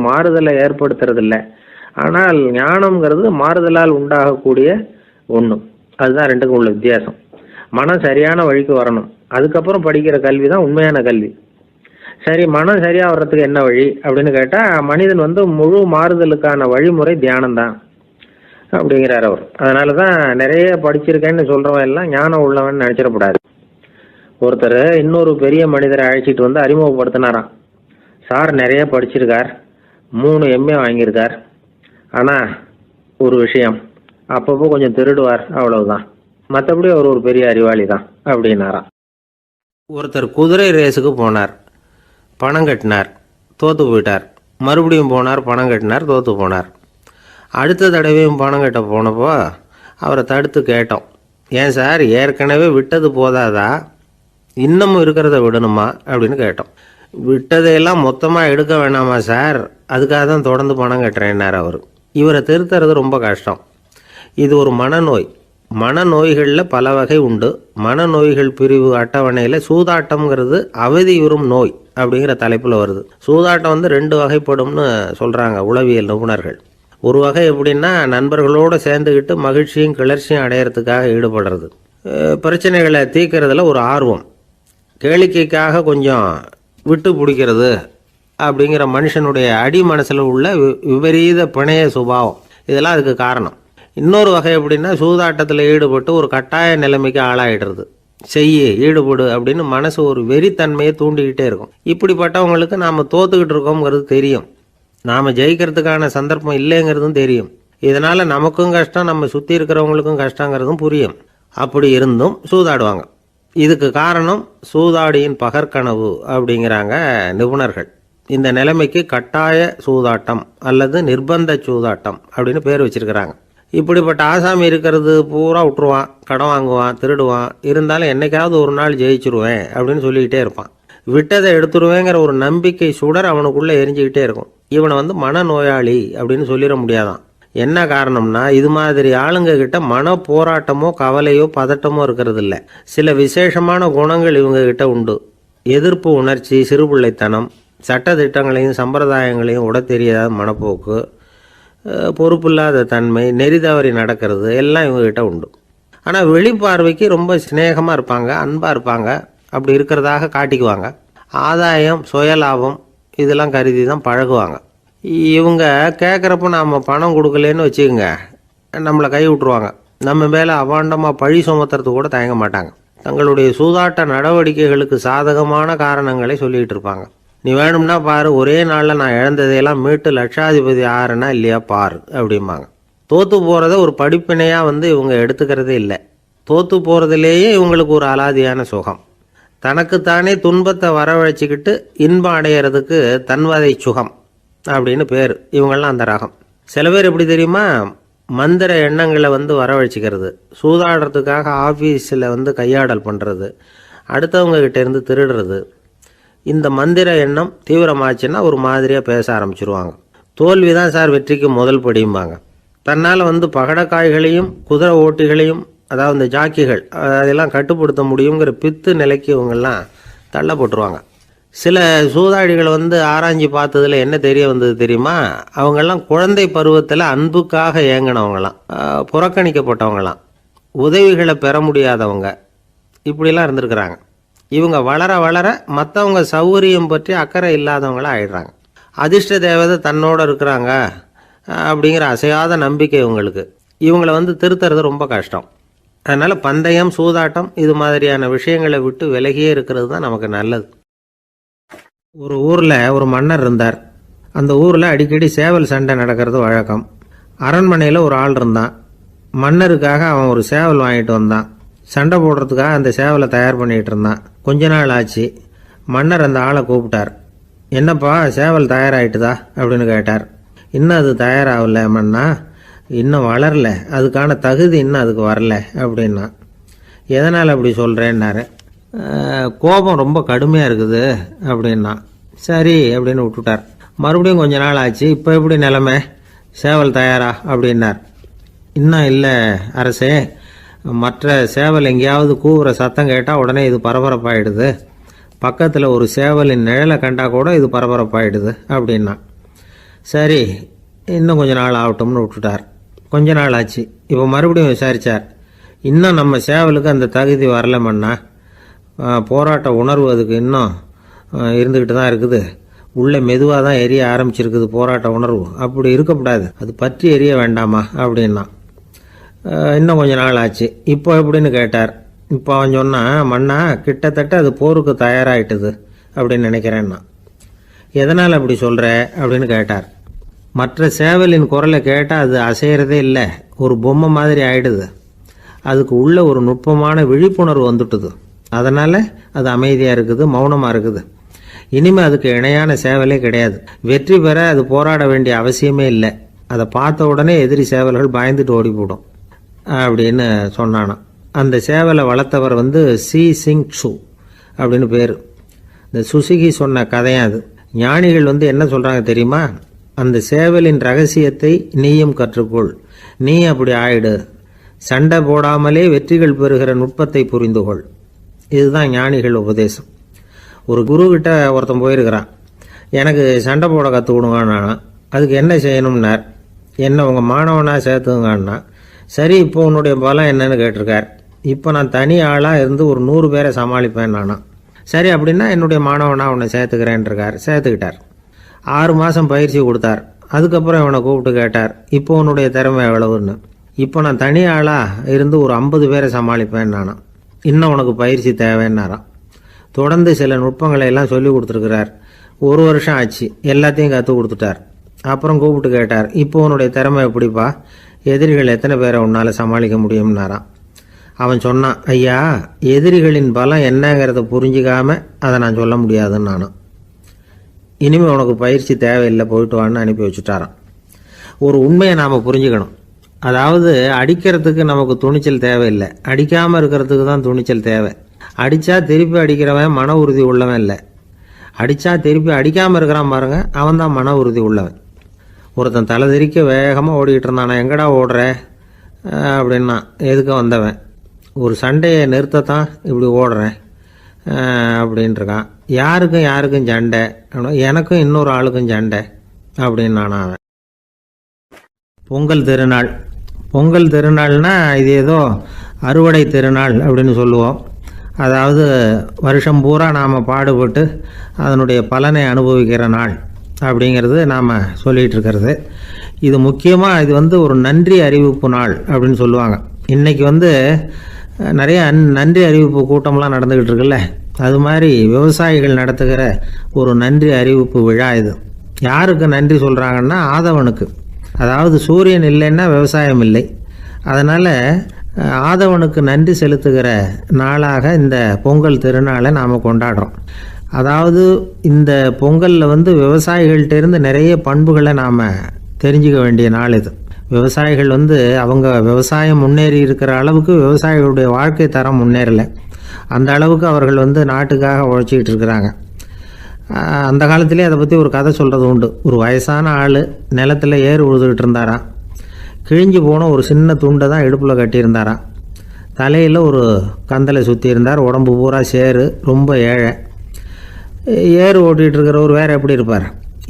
மாறுதலை ஏற்படுத்துறது இல்லை, ஆனால் ஞானம்ங்கிறது மாறுதலால் உண்டாகக்கூடிய ஒன்று. அதுதான் ரெண்டுக்கும் உள்ள வித்தியாசம். மனம் சரியான வழிக்கு வரணும், அதுக்கப்புறம் படிக்கிற கல்வி தான் உண்மையான கல்வி. சரி, மனம் சரியா வர்றதுக்கு என்ன வழி அப்படின்னு கேட்டா, மனிதன் முழு மாறுதலுக்கான வழிமுறை தியானம் தான் அப்படிங்கிறார் அவர். அதனாலதான் நிறைய படிச்சிருக்கேன்னு சொல்றவன் எல்லாம் ஞானம் உள்ளவன் நினைச்சிடக்கூடாது. ஒருத்தர் இன்னொரு பெரிய மனிதரை அழைச்சிட்டு அறிமுகப்படுத்தினாராம். சார் நிறைய படிச்சிருக்கார், 3 MA வாங்கியிருக்கார், ஆனா ஒரு விஷயம், அப்பப்போ கொஞ்சம் திருடுவார், அவ்வளவுதான், மற்றபடி அவர் ஒரு பெரிய அறிவாளி தான் அப்படின்னாராம். ஒருத்தர் குதிரை ரேஸுக்கு போனார், பணம் கட்டினார், தோத்து போயிட்டார். மறுபடியும் போனார், பணம் கட்டினார், தோத்து போனார். அடுத்த தடவையும் பணம் கட்ட போனப்போ அவரை தடுத்து கேட்டோம், ஏன் சார், ஏற்கனவே விட்டது போதாதா, இன்னமும் இருக்கிறத விடணுமா அப்படின்னு கேட்டோம். விட்டதையெல்லாம் மொத்தமாக எடுக்க வேணாமா சார், அதுக்காக தான் தொடர்ந்து பணம் கட்டுறேன்னார் அவர். இவரை திருத்துறது ரொம்ப கஷ்டம். இது ஒரு மனநோய். மனநோய்களில் பல வகை உண்டு. மனநோய்கள் பிரிவு அட்டவணையில் சூதாட்டம்ங்கிறது அவதியுறும் நோய் அப்படிங்கிற தலைப்பில் வருது. சூதாட்டம் 2 வகைப்படும்னு சொல்கிறாங்க உளவியல் நிபுணர்கள். ஒரு வகை எப்படின்னா, நண்பர்களோடு சேர்ந்துக்கிட்டு மகிழ்ச்சியும் கிளர்ச்சியும் அடையிறதுக்காக ஈடுபடுறது, பிரச்சனைகளை தீர்க்கறதுல ஒரு ஆர்வம், கேளிக்கைக்காக கொஞ்சம் விட்டு பிடிக்கிறது அப்படிங்கிற மனுஷனுடைய அடி மனசில் உள்ள விபரீத பிணைய சுபாவம், இதெல்லாம் அதுக்கு காரணம். இன்னொரு வகை எப்படின்னா, சூதாட்டத்தில் ஈடுபட்டு ஒரு கட்டாய நிலைமைக்கு ஆளாயிடுறது, ஈடுபடு அப்படின்னு மனசு ஒரு வெறித்தன்மையை தூண்டிக்கிட்டே இருக்கும். இப்படிப்பட்டவங்களுக்கு நாம் தோத்துக்கிட்டு இருக்கோங்கிறது தெரியும், நாம் ஜெயிக்கிறதுக்கான சந்தர்ப்பம் இல்லைங்கிறதும் தெரியும். இதனால் நமக்கும் கஷ்டம், நம்ம சுற்றி இருக்கிறவங்களுக்கும் கஷ்டங்கிறதும் புரியும். அப்படி இருந்தும் சூதாடுவாங்க. இதுக்கு காரணம் சூதாடியின் பகற்கனவு அப்படிங்கிறாங்க நிபுணர்கள். இந்த நிலைமைக்கு கட்டாய சூதாட்டம் அல்லது நிர்பந்த சூதாட்டம் அப்படின்னு பேர் வச்சிருக்கிறாங்க. இப்படிப்பட்ட ஆசாமி இருக்கிறது பூரா விட்டுருவான், கடன் வாங்குவான், திருடுவான். இருந்தாலும் என்னைக்காவது ஒரு நாள் ஜெயிச்சிருவேன் அப்படின்னு சொல்லிக்கிட்டே இருப்பான். விட்டதை எடுத்துருவேங்கிற ஒரு நம்பிக்கை சுடர் அவனுக்குள்ள எரிஞ்சுக்கிட்டே இருக்கும். இவனை மனநோயாளி அப்படின்னு சொல்லிட முடியாதான். என்ன காரணம்னா, இது மாதிரி ஆளுங்க கிட்ட மன போராட்டமோ கவலையோ பதட்டமோ இருக்கிறது இல்லை. சில விசேஷமான குணங்கள் இவங்க கிட்ட உண்டு. எதிர்ப்பு உணர்ச்சி, சிறுபிள்ளைத்தனம், சட்ட திட்டங்களையும் சம்பிரதாயங்களையும் உட தெரியாத மனப்போக்கு, பொறுப்பில்லாத தன்மை, நெறி தவறி நடக்கிறது எல்லாம் இவங்ககிட்ட உண்டு. ஆனால் வெளிப்பார்வைக்கு ரொம்ப சிநேகமாக இருப்பாங்க, அன்பாக இருப்பாங்க. அப்படி இருக்கிறதாக காட்டிக்குவாங்க. ஆதாயம், சுயலாபம் இதெல்லாம் கருதி தான் பழகுவாங்க. இவங்க கேட்குறப்ப நாம் பணம் கொடுக்கலன்னு வச்சுக்கோங்க, நம்மளை கை விட்டுருவாங்க. நம்ம மேலே அவாண்டமாக பழி சுமத்துறது கூட தயங்க மாட்டாங்க. தங்களுடைய சூதாட்ட நடவடிக்கைகளுக்கு சாதகமான காரணங்களை சொல்லிகிட்டு இருப்பாங்க. நீ வேணும்னா பாரு, ஒரே நாளில் நான் இழந்ததையெல்லாம் மீட்டு லட்சாதிபதி ஆறனா இல்லையா பாரு அப்படிம்பாங்க. தோற்று போகிறத ஒரு படிப்பினையாக இவங்க எடுத்துக்கிறதே இல்லை. தோற்று போகிறதுலேயே இவங்களுக்கு ஒரு அலாதியான சுகம். தனக்குத்தானே துன்பத்தை வரவழைச்சிக்கிட்டு இன்பம் அடையிறதுக்கு தன்வதை சுகம் அப்படின்னு பேர். இவங்கெல்லாம் அந்த ரகம். சில பேர் எப்படி தெரியுமா, மந்திர எண்ணங்களை வரவழைச்சிக்கிறது, சூதாடுறதுக்காக ஆஃபீஸில் கையாடல் பண்ணுறது, அடுத்தவங்க கிட்டேருந்து திருடுறது. இந்த மந்திர எண்ணம் தீவிரமாச்சுன்னா ஒரு மாதிரியாக பேச ஆரம்பிச்சிருவாங்க. தோல்வி தான் சார் வெற்றிக்கு முதல் படியும்பாங்க. தன்னால் பகடக்காய்களையும் குதிரை ஓட்டிகளையும், அதாவது இந்த ஜாக்கிகள், அதெல்லாம் கட்டுப்படுத்த முடியுங்கிற பித்து நிலைக்கு இவங்கெல்லாம் தள்ளப்பட்டுருவாங்க. சில சூதாடிகளை ஆராய்ச்சி பார்த்ததில் என்ன தெரிய வந்தது தெரியுமா, அவங்கெல்லாம் குழந்தை பருவத்தில் அன்புக்காக ஏங்கினவங்களாம், புறக்கணிக்கப்பட்டவங்களாம், உதவிகளை பெற முடியாதவங்க, இப்படிலாம் இருந்திருக்கிறாங்க. இவங்க வளர வளர மற்றவங்க சௌகரியம் பற்றி அக்கறை இல்லாதவங்களாக ஆயிடுறாங்க. அதிர்ஷ்ட தேவதை தன்னோடு இருக்கிறாங்க அப்படிங்கிற அசையாத நம்பிக்கை இவங்களுக்கு. இவங்களை திருத்துறது ரொம்ப கஷ்டம். அதனால் பந்தயம், சூதாட்டம் இது மாதிரியான விஷயங்களை விட்டு விலகியே இருக்கிறது தான் நமக்கு நல்லது. ஒரு ஊரில் ஒரு மன்னர் இருந்தார். அந்த ஊரில் அடிக்கடி சேவல் சண்டை நடக்கிறது வழக்கம். அரண்மனையில் ஒரு ஆள் இருந்தான். மன்னருக்காக அவன் ஒரு சேவல் வாங்கிட்டு வந்தான். சண்டை போடுறதுக்காக அந்த சேவலை தயார் பண்ணிகிட்டு இருந்தான். கொஞ்ச நாள் ஆச்சு. மன்னர் அந்த ஆளை கூப்பிட்டார். என்னப்பா, சேவல் தயாராகிட்டுதா அப்படின்னு கேட்டார். இன்னும் அது தயாராகல மன்னா, இன்னும் வளரல, அதுக்கான தகுதி இன்னும் அதுக்கு வரல அப்படின்னா. எதனால் அப்படி சொல்கிறேன்னாரு. கோபம் ரொம்ப கடுமையாக இருக்குது அப்படின்னா. சரி அப்படின்னு விட்டுட்டார். மறுபடியும் கொஞ்ச நாள் ஆச்சு. இப்போ எப்படி நிலைமை, சேவல் தயாரா அப்படின்னார். இன்னும் இல்லை அரசே, மற்ற சேவல் எங்கேயாவது கூவுற சத்தம் கேட்டால் உடனே இது பரபரப்பாயிடுது. பக்கத்தில் ஒரு சேவலின் நிழலை கண்டா கூட இது பரபரப்பாயிடுது அப்படின்னா. சரி இன்னும் கொஞ்ச நாள் ஆகட்டும்னு விட்டுட்டார். கொஞ்ச நாள் ஆச்சு. இப்போ மறுபடியும் விசாரித்தார். இன்னும் நம்ம சேவலுக்கு அந்த தகுதி வரலமண்ணா, போராட்ட உணர்வு அதுக்கு இன்னும் இருந்துக்கிட்டு தான் இருக்குது. உள்ளே மெதுவாக தான் எரிய ஆரம்பிச்சிருக்குது போராட்ட உணர்வு. அப்படி இருக்கக்கூடாது, அது பற்றி எரிய வேண்டாமா அப்படின்னா. இன்னும் கொஞ்ச நாள் ஆச்சு. இப்போ எப்படின்னு கேட்டார். இப்போ அவன் சொன்னான், மண்ணா கிட்டத்தட்ட அது போருக்கு தயாராகிட்டுது அப்படின்னு நினைக்கிறேன்னா. எதனால் அப்படி சொல்கிற அப்படின்னு கேட்டார். மற்ற சேவலின் குரலை கேட்டால் அது அசைகிறதே இல்லை, ஒரு பொம்மை மாதிரி ஆயிடுது. அதுக்கு உள்ள ஒரு நுட்பமான விழிப்புணர்வு வந்துட்டுது. அதனால் அது அமைதியாக இருக்குது, மௌனமாக இருக்குது. இனிமேல் அதுக்கு இணையான சேவலே கிடையாது. வெற்றி பெற அது போராட வேண்டிய அவசியமே இல்லை. அதை பார்த்த உடனே எதிரி சேவல்கள் பயந்துட்டு ஓடி போடும் அப்படின்னு சொன்னானான். அந்த சேவலை வளர்த்தவர் சி சிங் சு அப்படின்னு பேர். இந்த சுசுகி சொன்ன கதையும் அது. ஞானிகள் என்ன சொல்கிறாங்க தெரியுமா, அந்த சேவலின் ரகசியத்தை நீயும் கற்றுக்கொள், நீ அப்படி ஆயிடு, சண்டை போடாமலே வெற்றிகள் பெறுகிற நுட்பத்தை புரிந்துகொள். இதுதான் ஞானிகள் உபதேசம். ஒரு குருக்கிட்ட ஒருத்தன் போயிருக்கிறான். எனக்கு சண்டை போட கற்றுக் கொடுங்கண்ணா. அதுக்கு என்ன செய்யணும்னார். என்ன உங்கள் மாணவனாக சேர்த்துங்கண்ணா. சரி இப்போ உன்னுடைய பலம் என்னன்னு கேட்டிருக்கார். இப்போ நான் தனி ஆளாக இருந்து ஒரு 100 பேரை சமாளிப்பேன் நானா. சரி அப்படின்னா என்னுடைய மாணவனாக உன்னை சேர்த்துக்கிறேன்ருக்கார். சேர்த்துக்கிட்டார். 6 மாதம் பயிற்சி கொடுத்தார். அதுக்கப்புறம் இவனை கூப்பிட்டு கேட்டார், இப்போ உன்னுடைய திறமை எவ்வளவுன்னு. இப்போ நான் தனி ஆளாக இருந்து ஒரு 50 பேரை சமாளிப்பேன் நானா. இன்னும் உனக்கு பயிற்சி தேவைன்னாராம். தொடர்ந்து சில நுட்பங்களை எல்லாம் சொல்லி கொடுத்துருக்கிறார். 1 வருஷம் ஆச்சு. எல்லாத்தையும் கற்றுக் கொடுத்துட்டார். அப்புறம் கூப்பிட்டு கேட்டார், இப்போ உன்னுடைய திறமை எப்படிப்பா, எதிரிகள் எத்தனை பேரை உன்னால் சமாளிக்க முடியும்னாராம். அவன் சொன்னான், ஐயா எதிரிகளின் பலம் என்னங்கிறத புரிஞ்சிக்காம அதை நான் சொல்ல முடியாதுன்னு நானும். இனிமேல் உனக்கு பயிற்சி தேவையில்லை, போயிட்டு வான்னு அனுப்பி வச்சுட்டாராம். ஒரு உண்மையை நாம் புரிஞ்சுக்கணும். அதாவது அடிக்கிறதுக்கு நமக்கு துணிச்சல் தேவையில்லை, அடிக்காமல் இருக்கிறதுக்கு தான் துணிச்சல் தேவை. அடித்தா திருப்பி அடிக்கிறவன் மன உறுதி உள்ளவன் இல்லை, அடித்தா திருப்பி அடிக்காமல் இருக்கிறான் பாருங்க, அவன் தான் மன உறுதி உள்ளவன். ஒருத்தன் தலை திரிக்க வேகமாக ஓடிக்கிட்டு இருந்தான். நான் எங்கடா ஓடுற அப்படின்னா, எதுக்க வந்தவன், ஒரு சண்டையை நிறுத்தத்தான் இப்படி ஓடுறேன் அப்படின்ட்டுருக்கான். யாருக்கும் சண்டை, எனக்கும் இன்னொரு ஆளுக்கும் சண்டை அப்படின்னு நானா அவன். பொங்கல் திருநாள். பொங்கல் திருநாள்னா இது ஏதோ அறுவடை திருநாள் அப்படின்னு சொல்லுவோம். அதாவது வருஷம் பூரா நாம் பாடுபட்டு அதனுடைய பலனை அனுபவிக்கிற நாள் அப்படிங்கிறது நாம் சொல்லிகிட்டு இருக்கிறது. இது முக்கியமாக இது ஒரு நன்றி அறிவிப்பு நாள் அப்படின்னு சொல்லுவாங்க. இன்றைக்கி நிறைய நன்றி அறிவிப்பு கூட்டம்லாம் நடந்துக்கிட்டு இருக்குல்ல, அது மாதிரி விவசாயிகள் நடத்துகிற ஒரு நன்றி அறிவிப்பு விழா இது. யாருக்கு நன்றி சொல்கிறாங்கன்னா ஆதவனுக்கு. அதாவது சூரியன் இல்லைன்னா விவசாயம் இல்லை. அதனால் ஆதவனுக்கு நன்றி செலுத்துகிற நாளாக இந்த பொங்கல் திருநாளை நாம் கொண்டாடுறோம். அதாவது இந்த பொங்கலில் விவசாயிகள்கிட்டேருந்து நிறைய பண்புகளை நாம் தெரிஞ்சுக்க வேண்டிய நாள் இது. விவசாயிகள் அவங்க விவசாயம் முன்னேறி இருக்கிற அளவுக்கு விவசாயிகளுடைய வாழ்க்கை தரம் முன்னேறலை. அந்த அளவுக்கு அவர்கள் நாட்டுக்காக உழைச்சிக்கிட்டு இருக்கிறாங்க. அந்த காலத்திலே அதை பற்றி ஒரு கதை சொல்கிறது உண்டு. ஒரு வயசான ஆள் நிலத்தில் ஏறு உழுதுகிட்டு இருந்தாராம். கிழிஞ்சு போன ஒரு சின்ன துண்டை தான் இடுப்பில் கட்டியிருந்தாராம். தலையில் ஒரு கந்தலை சுற்றி இருந்தார். உடம்பு பூரா சேரு, ரொம்ப ஏழை. ஏறு ஓட்டிகிட்டு இருக்கிறவர் வேறு எப்படி இருப்பார்?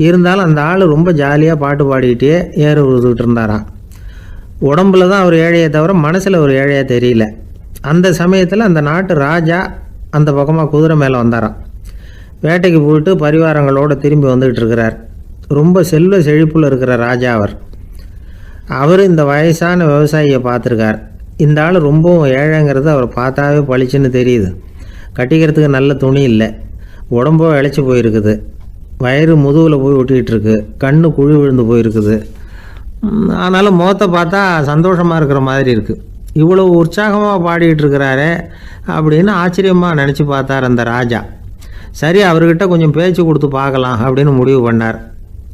இருந்தாலும் அந்த ஆள் ரொம்ப ஜாலியாக பாட்டு பாடிக்கிட்டே ஏறு உழுதுகிட்டு இருந்தாராம். உடம்புல தான் அவர் ஏழையை தவிர மனசில் ஒரு ஏழையாக தெரியல. அந்த சமயத்தில் அந்த நாட்டு ராஜா அந்த பக்கமாக குதிரை மேலே வந்தாராம். வேட்டைக்கு போயிட்டு பரிவாரங்களோடு திரும்பி வந்துக்கிட்டு இருக்கிறார். ரொம்ப செல்வ செழிப்பில் இருக்கிற ராஜா அவர் இந்த வயசான விவசாயியை பார்த்துருக்கார். இந்த ஆள் ரொம்பவும் ஏழைங்கிறது அவர் பார்த்தாவே பளிச்சுன்னு தெரியுது. கட்டிக்கிறதுக்கு நல்ல துணி இல்லை, உடம்போ இழைச்சி போயிருக்குது, வயிறு முதுகில் போய் ஒட்டிக்கிட்டு இருக்கு, கண்ணு குழி விழுந்து போயிருக்குது. ஆனாலும் முகத்தை பார்த்தா சந்தோஷமாக இருக்கிற மாதிரி இருக்குது. இவ்வளோ உற்சாகமாக பாடிக்கிட்டு இருக்கிறாரே அப்படின்னு ஆச்சரியமாக நினச்சி பார்த்தார் அந்த ராஜா. சரி, அவர்கிட்ட கொஞ்சம் பேச்சு கொடுத்து பார்க்கலாம் அப்படின்னு முடிவு பண்ணார்.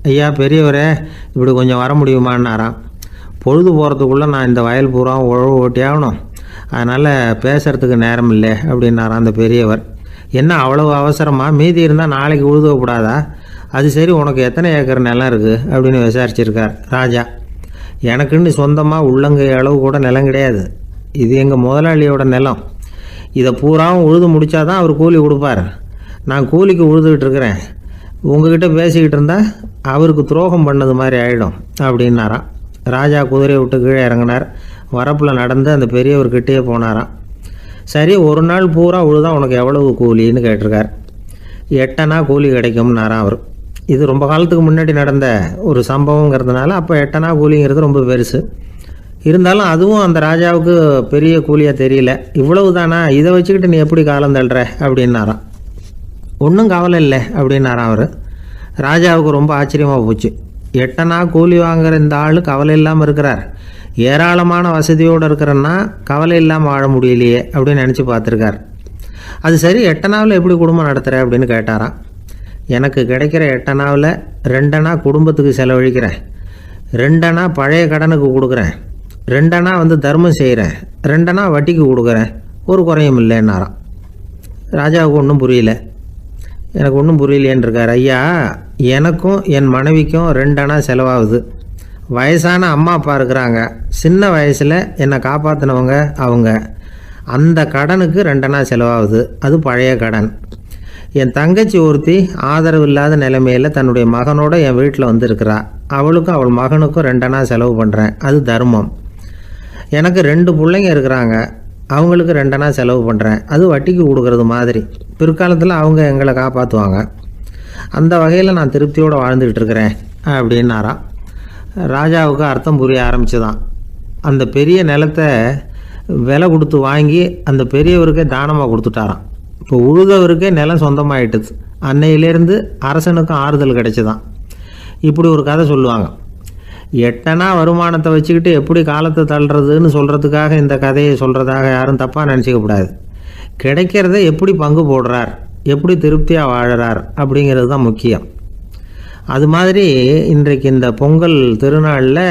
ஐயா பெரியவரே, இப்படி கொஞ்சம் வர முடியுமான்னாராம். பொழுது போகிறதுக்குள்ளே நான் இந்த வயல் பூரா உழவு ஓட்டி ஆகணும், அதனால் பேசுகிறதுக்கு நேரம் இல்லை அப்படின்னாராம் அந்த பெரியவர். என்ன அவ்வளவு அவசரமாக? மீதி இருந்தால் நாளைக்கு உழுதக்கூடாதா? அது சரி, உனக்கு எத்தனை ஏக்கர் நிலம் இருக்குது அப்படின்னு விசாரிச்சிருக்கார் ராஜா. எனக்குன்னு சொந்தமாக உள்ளங்கை அளவு கூட நிலம் கிடையாது. இது எங்கள் முதலாளியோட நிலம். இதை பூராவும் உழுது முடித்தாதான் அவர் கூலி கொடுப்பார். நான் கூலிக்கு உழுதுகிட்டு இருக்கிறேன். உங்ககிட்ட பேசிக்கிட்டு இருந்தால் அவருக்கு துரோகம் பண்ணது மாதிரி ஆகிடும் அப்படின்னாராம். ராஜா குதிரையை விட்டு கீழே இறங்கினார். வரப்பில் நடந்து அந்த பெரியவர்கிட்டயே போனாராம். சரி, ஒரு நாள் பூரா உழுதா உனக்கு எவ்வளவு கூலின்னு கேட்டிருக்கார். 8 அணா கூலி கிடைக்கும்னாராம் அவர். இது ரொம்ப காலத்துக்கு முன்னாடி நடந்த ஒரு சம்பவங்கிறதுனால அப்போ 8 அணா கூலிங்கிறது ரொம்ப பெருசு. இருந்தாலும் அதுவும் அந்த ராஜாவுக்கு பெரிய கூலியாக தெரியல. இவ்வளவு தானா, இதை வச்சுக்கிட்டு நீ எப்படி காலம் தள்ளுற அப்படின்னாராம். ஒன்றும் கவலை இல்லை அப்படின்னாராம் அவர். ராஜாவுக்கு ரொம்ப ஆச்சரியமாக போச்சு. 8 அணா கூலி வாங்குகிற இந்த ஆள் கவலை இல்லாமல் இருக்கிறார், ஏராளமான வசதியோடு இருக்கிறன்னா கவலை இல்லாமல் வாழ முடியலையே அப்படின்னு நினச்சி பார்த்துருக்கார். அது சரி, 8 அணாவில் எப்படி குடும்பம் நடத்துகிற அப்படின்னு கேட்டாராம். எனக்கு கிடைக்கிற 8 அணாவில் 2 அணா குடும்பத்துக்கு செலவழிக்கிறேன், 2 அணா பழைய கடனுக்கு கொடுக்குறேன், 2 அணா தர்மம் செய்கிறேன், 2 அணா வட்டிக்கு கொடுக்குறேன், ஒரு குறையும் இல்லைன்னாராம். ராஜாவுக்கு ஒன்றும் புரியல. எனக்கு ஒன்றும் புரியலையேன்னு இருக்கார். ஐயா, எனக்கும் என் மனைவிக்கும் 2 அணா செலவாகுது. வயசான அம்மா அப்பா இருக்கிறாங்க, சின்ன வயசில் என்னை காப்பாற்றினவங்க அவங்க. அந்த கடனுக்கு 2 அணா செலவாகுது, அது பழைய கடன். என் தங்கச்சி ஒருத்தி ஆதரவு இல்லாத நிலைமையில் தன்னுடைய மகனோட என் வீட்டில் இருக்கிறா. அவளுக்கும் அவள் மகனுக்கும் 2 அணா செலவு பண்ணுறேன், அது தர்மம். எனக்கு 2 பிள்ளைங்க இருக்கிறாங்க, அவங்களுக்கு 2 அணா செலவு பண்ணுறேன், அது வட்டிக்கு கொடுக்கறது மாதிரி. பிற்காலத்தில் அவங்க எங்களை காப்பாற்றுவாங்க. அந்த வகையில் நான் திருப்தியோடு வாழ்ந்துக்கிட்டு இருக்கிறேன் அப்படின்னாராம். ராஜாவுக்கு அர்த்தம் புரிய ஆரம்பிச்சுதான். அந்த பெரிய நிலத்தை விலை கொடுத்து வாங்கி அந்த பெரியவருக்கே தானமாக கொடுத்துட்டாராம். இப்போ உழுதவருக்கே நிலம் சொந்தமாயிட்டுது. அன்னையிலேருந்து அரசனுக்கும் ஆறுதல் கிடைச்சிதான். இப்படி ஒரு கதை சொல்லுவாங்க. 8 அணா வருமானத்தை வச்சுக்கிட்டு எப்படி காலத்தை தள்ளுறதுன்னு சொல்கிறதுக்காக இந்த கதையை சொல்கிறதாக யாரும் தப்பாக நினச்சிக்கக்கூடாது. கிடைக்கிறத எப்படி பங்கு போடுறார், எப்படி திருப்தியாக வாழறார் அப்படிங்கிறது தான் முக்கியம். அது மாதிரி இன்றைக்கு இந்த பொங்கல் திருநாளில்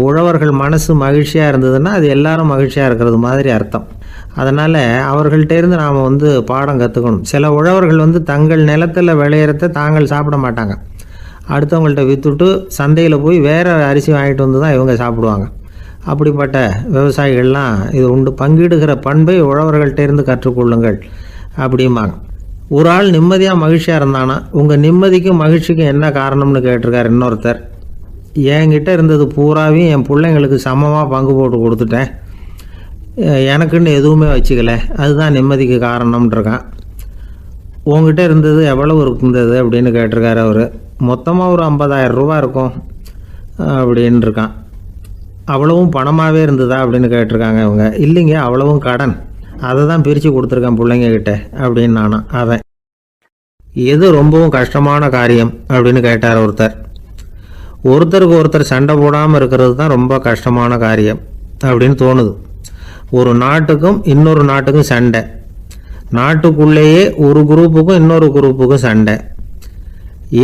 உழவர்கள் மனசு மகிழ்ச்சியாக இருந்ததுன்னா அது எல்லாரும் மகிழ்ச்சியாக இருக்கிறது மாதிரி அர்த்தம். அதனால் அவர்கள்ட்ட இருந்து நாம் பாடம் கற்றுக்கணும். சில உழவர்கள் தங்கள் நிலத்தில் விளையிறத தாங்கள் சாப்பிட மாட்டாங்க. அடுத்தவங்கள்ட்ட விற்றுட்டு சந்தையில் போய் வேறு அரிசி வாங்கிட்டு வந்து தான் இவங்க சாப்பிடுவாங்க. அப்படிப்பட்ட விவசாயிகள்லாம் இது உண்டு. பங்கிடுகிற பண்பை உழவர்கள்ட்ட இருந்து கற்றுக்கொள்ளுங்கள் அப்படிம்பாங்க. ஒரு ஆள் நிம்மதியாக மகிழ்ச்சியாக இருந்தானா உங்கள் நிம்மதிக்கும் மகிழ்ச்சிக்கும் என்ன காரணம்னு கேட்டிருக்கார் இன்னொருத்தர். என்கிட்ட இருந்தது பூராவையும் என் பிள்ளைங்களுக்கு சமமாக பங்கு போட்டு கொடுத்துட்டேன், எனக்குன்னு எதுவுமே வச்சுக்கல, அதுதான் நிம்மதிக்கு காரணம்ன்றிருக்கான். உங்ககிட்ட இருந்தது எவ்வளவு இருந்தது அப்படின்னு கேட்டிருக்காரு அவர். மொத்தமாக ஒரு 50,000 ரூபா இருக்கும் அப்படின்னு இருக்கான். அவ்வளவும் பணமாகவே இருந்ததா அப்படின்னு கேட்டிருக்காங்க இவங்க. இல்லைங்க, அவ்வளவும் கடன், அதை தான் பிரித்து கொடுத்துருக்கேன் பிள்ளைங்கக்கிட்ட அப்படின்னு நானும். அவன் எது ரொம்பவும் கஷ்டமான காரியம் அப்படின்னு கேட்டார் ஒருத்தர். ஒருத்தருக்கு ஒருத்தர் சண்டை போடாமல் இருக்கிறது தான் ரொம்ப கஷ்டமான காரியம் அப்படின்னு தோணுது. ஒரு நாட்டுக்கும் இன்னொரு நாட்டுக்கும் சண்டை, நாட்டுக்குள்ளேயே ஒரு குரூப்புக்கும் இன்னொரு குரூப்புக்கும் சண்டை.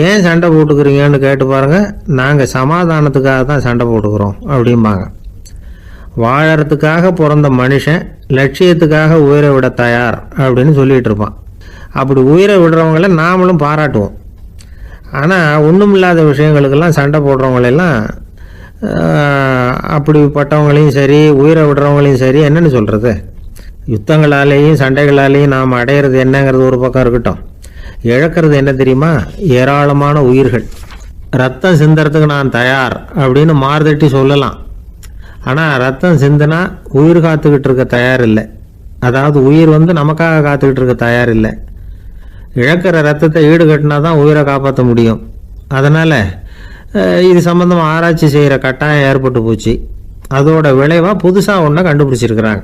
ஏன் சண்டை போட்டுக்கிறீங்கன்னு கேட்டு பாருங்கள். நாங்கள் சமாதானத்துக்காக தான் சண்டை போட்டுக்கிறோம் அப்படிம்பாங்க. வாழறதுக்காக பிறந்த மனுஷன் லட்சியத்துக்காக உயிரை விட தயார் அப்படின்னு சொல்லிகிட்டு இருப்பான். அப்படி உயிரை விடுறவங்கள நாமளும் பாராட்டுவோம். ஆனால் ஒன்றுமில்லாத விஷயங்களுக்கெல்லாம் சண்டை போடுறவங்களெல்லாம் அப்படிப்பட்டவங்களையும் சரி உயிரை விடுறவங்களையும் சரி என்னன்னு சொல்கிறது. யுத்தங்களாலேயும் சண்டைகளாலேயும் நாம் அடையிறது என்னங்கிறது ஒரு பக்கம் இருக்கட்டும், இழக்கிறது என்ன தெரியுமா? ஏராளமான உயிர்கள். ரத்தம் சிந்துறதுக்கு நான் தயார் அப்படின்னு மார்தட்டி சொல்லலாம். ஆனால் ரத்தம் சிந்தினா உயிர் காத்துக்கிட்டு இருக்க தயார் இல்லை. அதாவது உயிர் நமக்காக காத்துக்கிட்டு இருக்க தயார் இல்லை. இழக்கிற ரத்தத்தை ஈடுகட்டினா தான் உயிரை காப்பாற்ற முடியும். அதனால் இது சம்பந்தமாக ஆராய்ச்சி செய்கிற கட்டாயம் ஏற்பட்டு போச்சு. அதோட விளைவாக புதுசாக ஒன்றை கண்டுபிடிச்சிருக்கிறாங்க.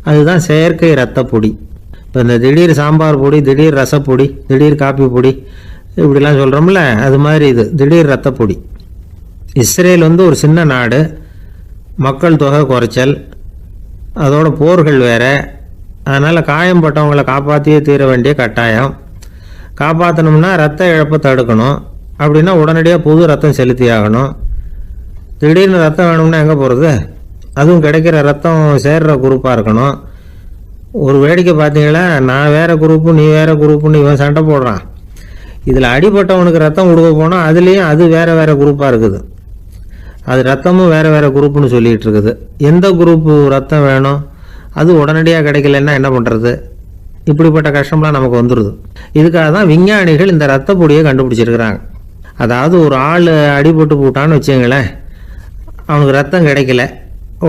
அதுதான் செயற்கை ரத்த பொடி. இப்போ இந்த திடீர் சாம்பார் பொடி, திடீர் ரசப்பொடி, திடீர் காப்பி பொடி இப்படிலாம் சொல்கிறோம்ல, அது மாதிரி இது திடீர் ரத்த பொடி. இஸ்ரேல் ஒரு சின்ன நாடு, மக்கள் தொகை குறைச்சல், அதோட போர்கள் வேறு. அதனால் காயம்பட்டவங்களை காப்பாற்றியே தீர வேண்டிய கட்டாயம். காப்பாற்றணும்னா ரத்த இழப்பை தடுக்கணும். அப்படின்னா உடனடியாக புது ரத்தம் செலுத்தி ஆகணும். திடீர்னு ரத்தம் வேணும்னா எங்கே போகிறது? அதுவும் கிடைக்கிற ரத்தம் சேர்ற குரூப்பாக இருக்கணும். ஒரு வேடிக்கை பார்த்தீங்களா, நான் வேறு குரூப்பு நீ வேறு குரூப்புன்னு இவன் சண்டை போடுறான். இதில் அடிபட்டவனுக்கு ரத்தம் கொடுக்க போனால் அதுலேயும் அது வேறு வேறு குரூப்பாக இருக்குது. அது ரத்தமும் வேறு வேறு குரூப்புன்னு சொல்லிகிட்டு இருக்குது. எந்த குரூப்பு ரத்தம் வேணும், அது உடனடியாக கிடைக்கலன்னா என்ன பண்ணுறது? இப்படிப்பட்ட கஷ்டம்லாம் நமக்கு வந்துடுது. இதுக்காக தான் விஞ்ஞானிகள் இந்த ரத்த பொடியை கண்டுபிடிச்சிருக்கிறாங்க. அதாவது ஒரு ஆள் அடிபட்டு போட்டான்னு வச்சுங்களேன், அவனுக்கு ரத்தம் கிடைக்கல,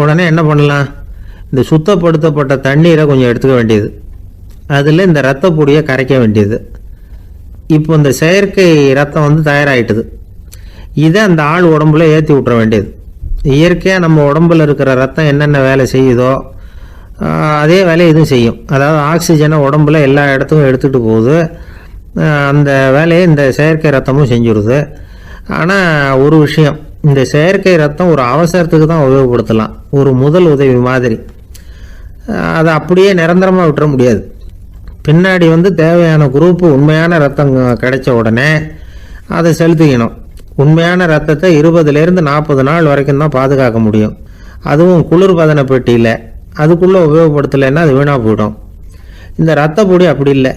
உடனே என்ன பண்ணலாம்? இந்த சுத்தப்படுத்தப்பட்ட தண்ணீரை கொஞ்சம் எடுத்துக்க வேண்டியது, அதில் இந்த ரத்த பொடியை கரைக்க வேண்டியது. இப்போ இந்த செயற்கை ரத்தம் தயாராகிட்டுது. இதை அந்த ஆள் உடம்புல ஏற்றி விட்டுற வேண்டியது. இயற்கையாக நம்ம உடம்புல இருக்கிற ரத்தம் என்னென்ன வேலை செய்யுதோ அதே வேலையை இதுவும் செய்யும். அதாவது ஆக்சிஜனை உடம்புல எல்லா இடத்துக்கும் எடுத்துகிட்டு போகுது. அந்த வேலையை இந்த செயற்கை ரத்தமும் செஞ்சுடுது. ஆனால் ஒரு விஷயம், இந்த செயற்கை ரத்தம் ஒரு அவசரத்துக்கு தான் உபயோகப்படுத்தலாம், ஒரு முதல் உதவி மாதிரி. அதை அப்படியே நிரந்தரமாக விட்டுற முடியாது. பின்னாடி தேவையான குரூப்பு உண்மையான ரத்தம் கிடைச்ச உடனே அதை செலுத்திக்கணும். உண்மையான ரத்தத்தை 20லேருந்து 40 நாள் வரைக்கும் தான் பாதுகாக்க முடியும். அதுவும் குளிர்பதன பெட்டியில். அதுக்குள்ளே உபயோகப்படுத்தலைன்னா அது வீணாக போயிடும். இந்த ரத்த பொடி அப்படி இல்லை,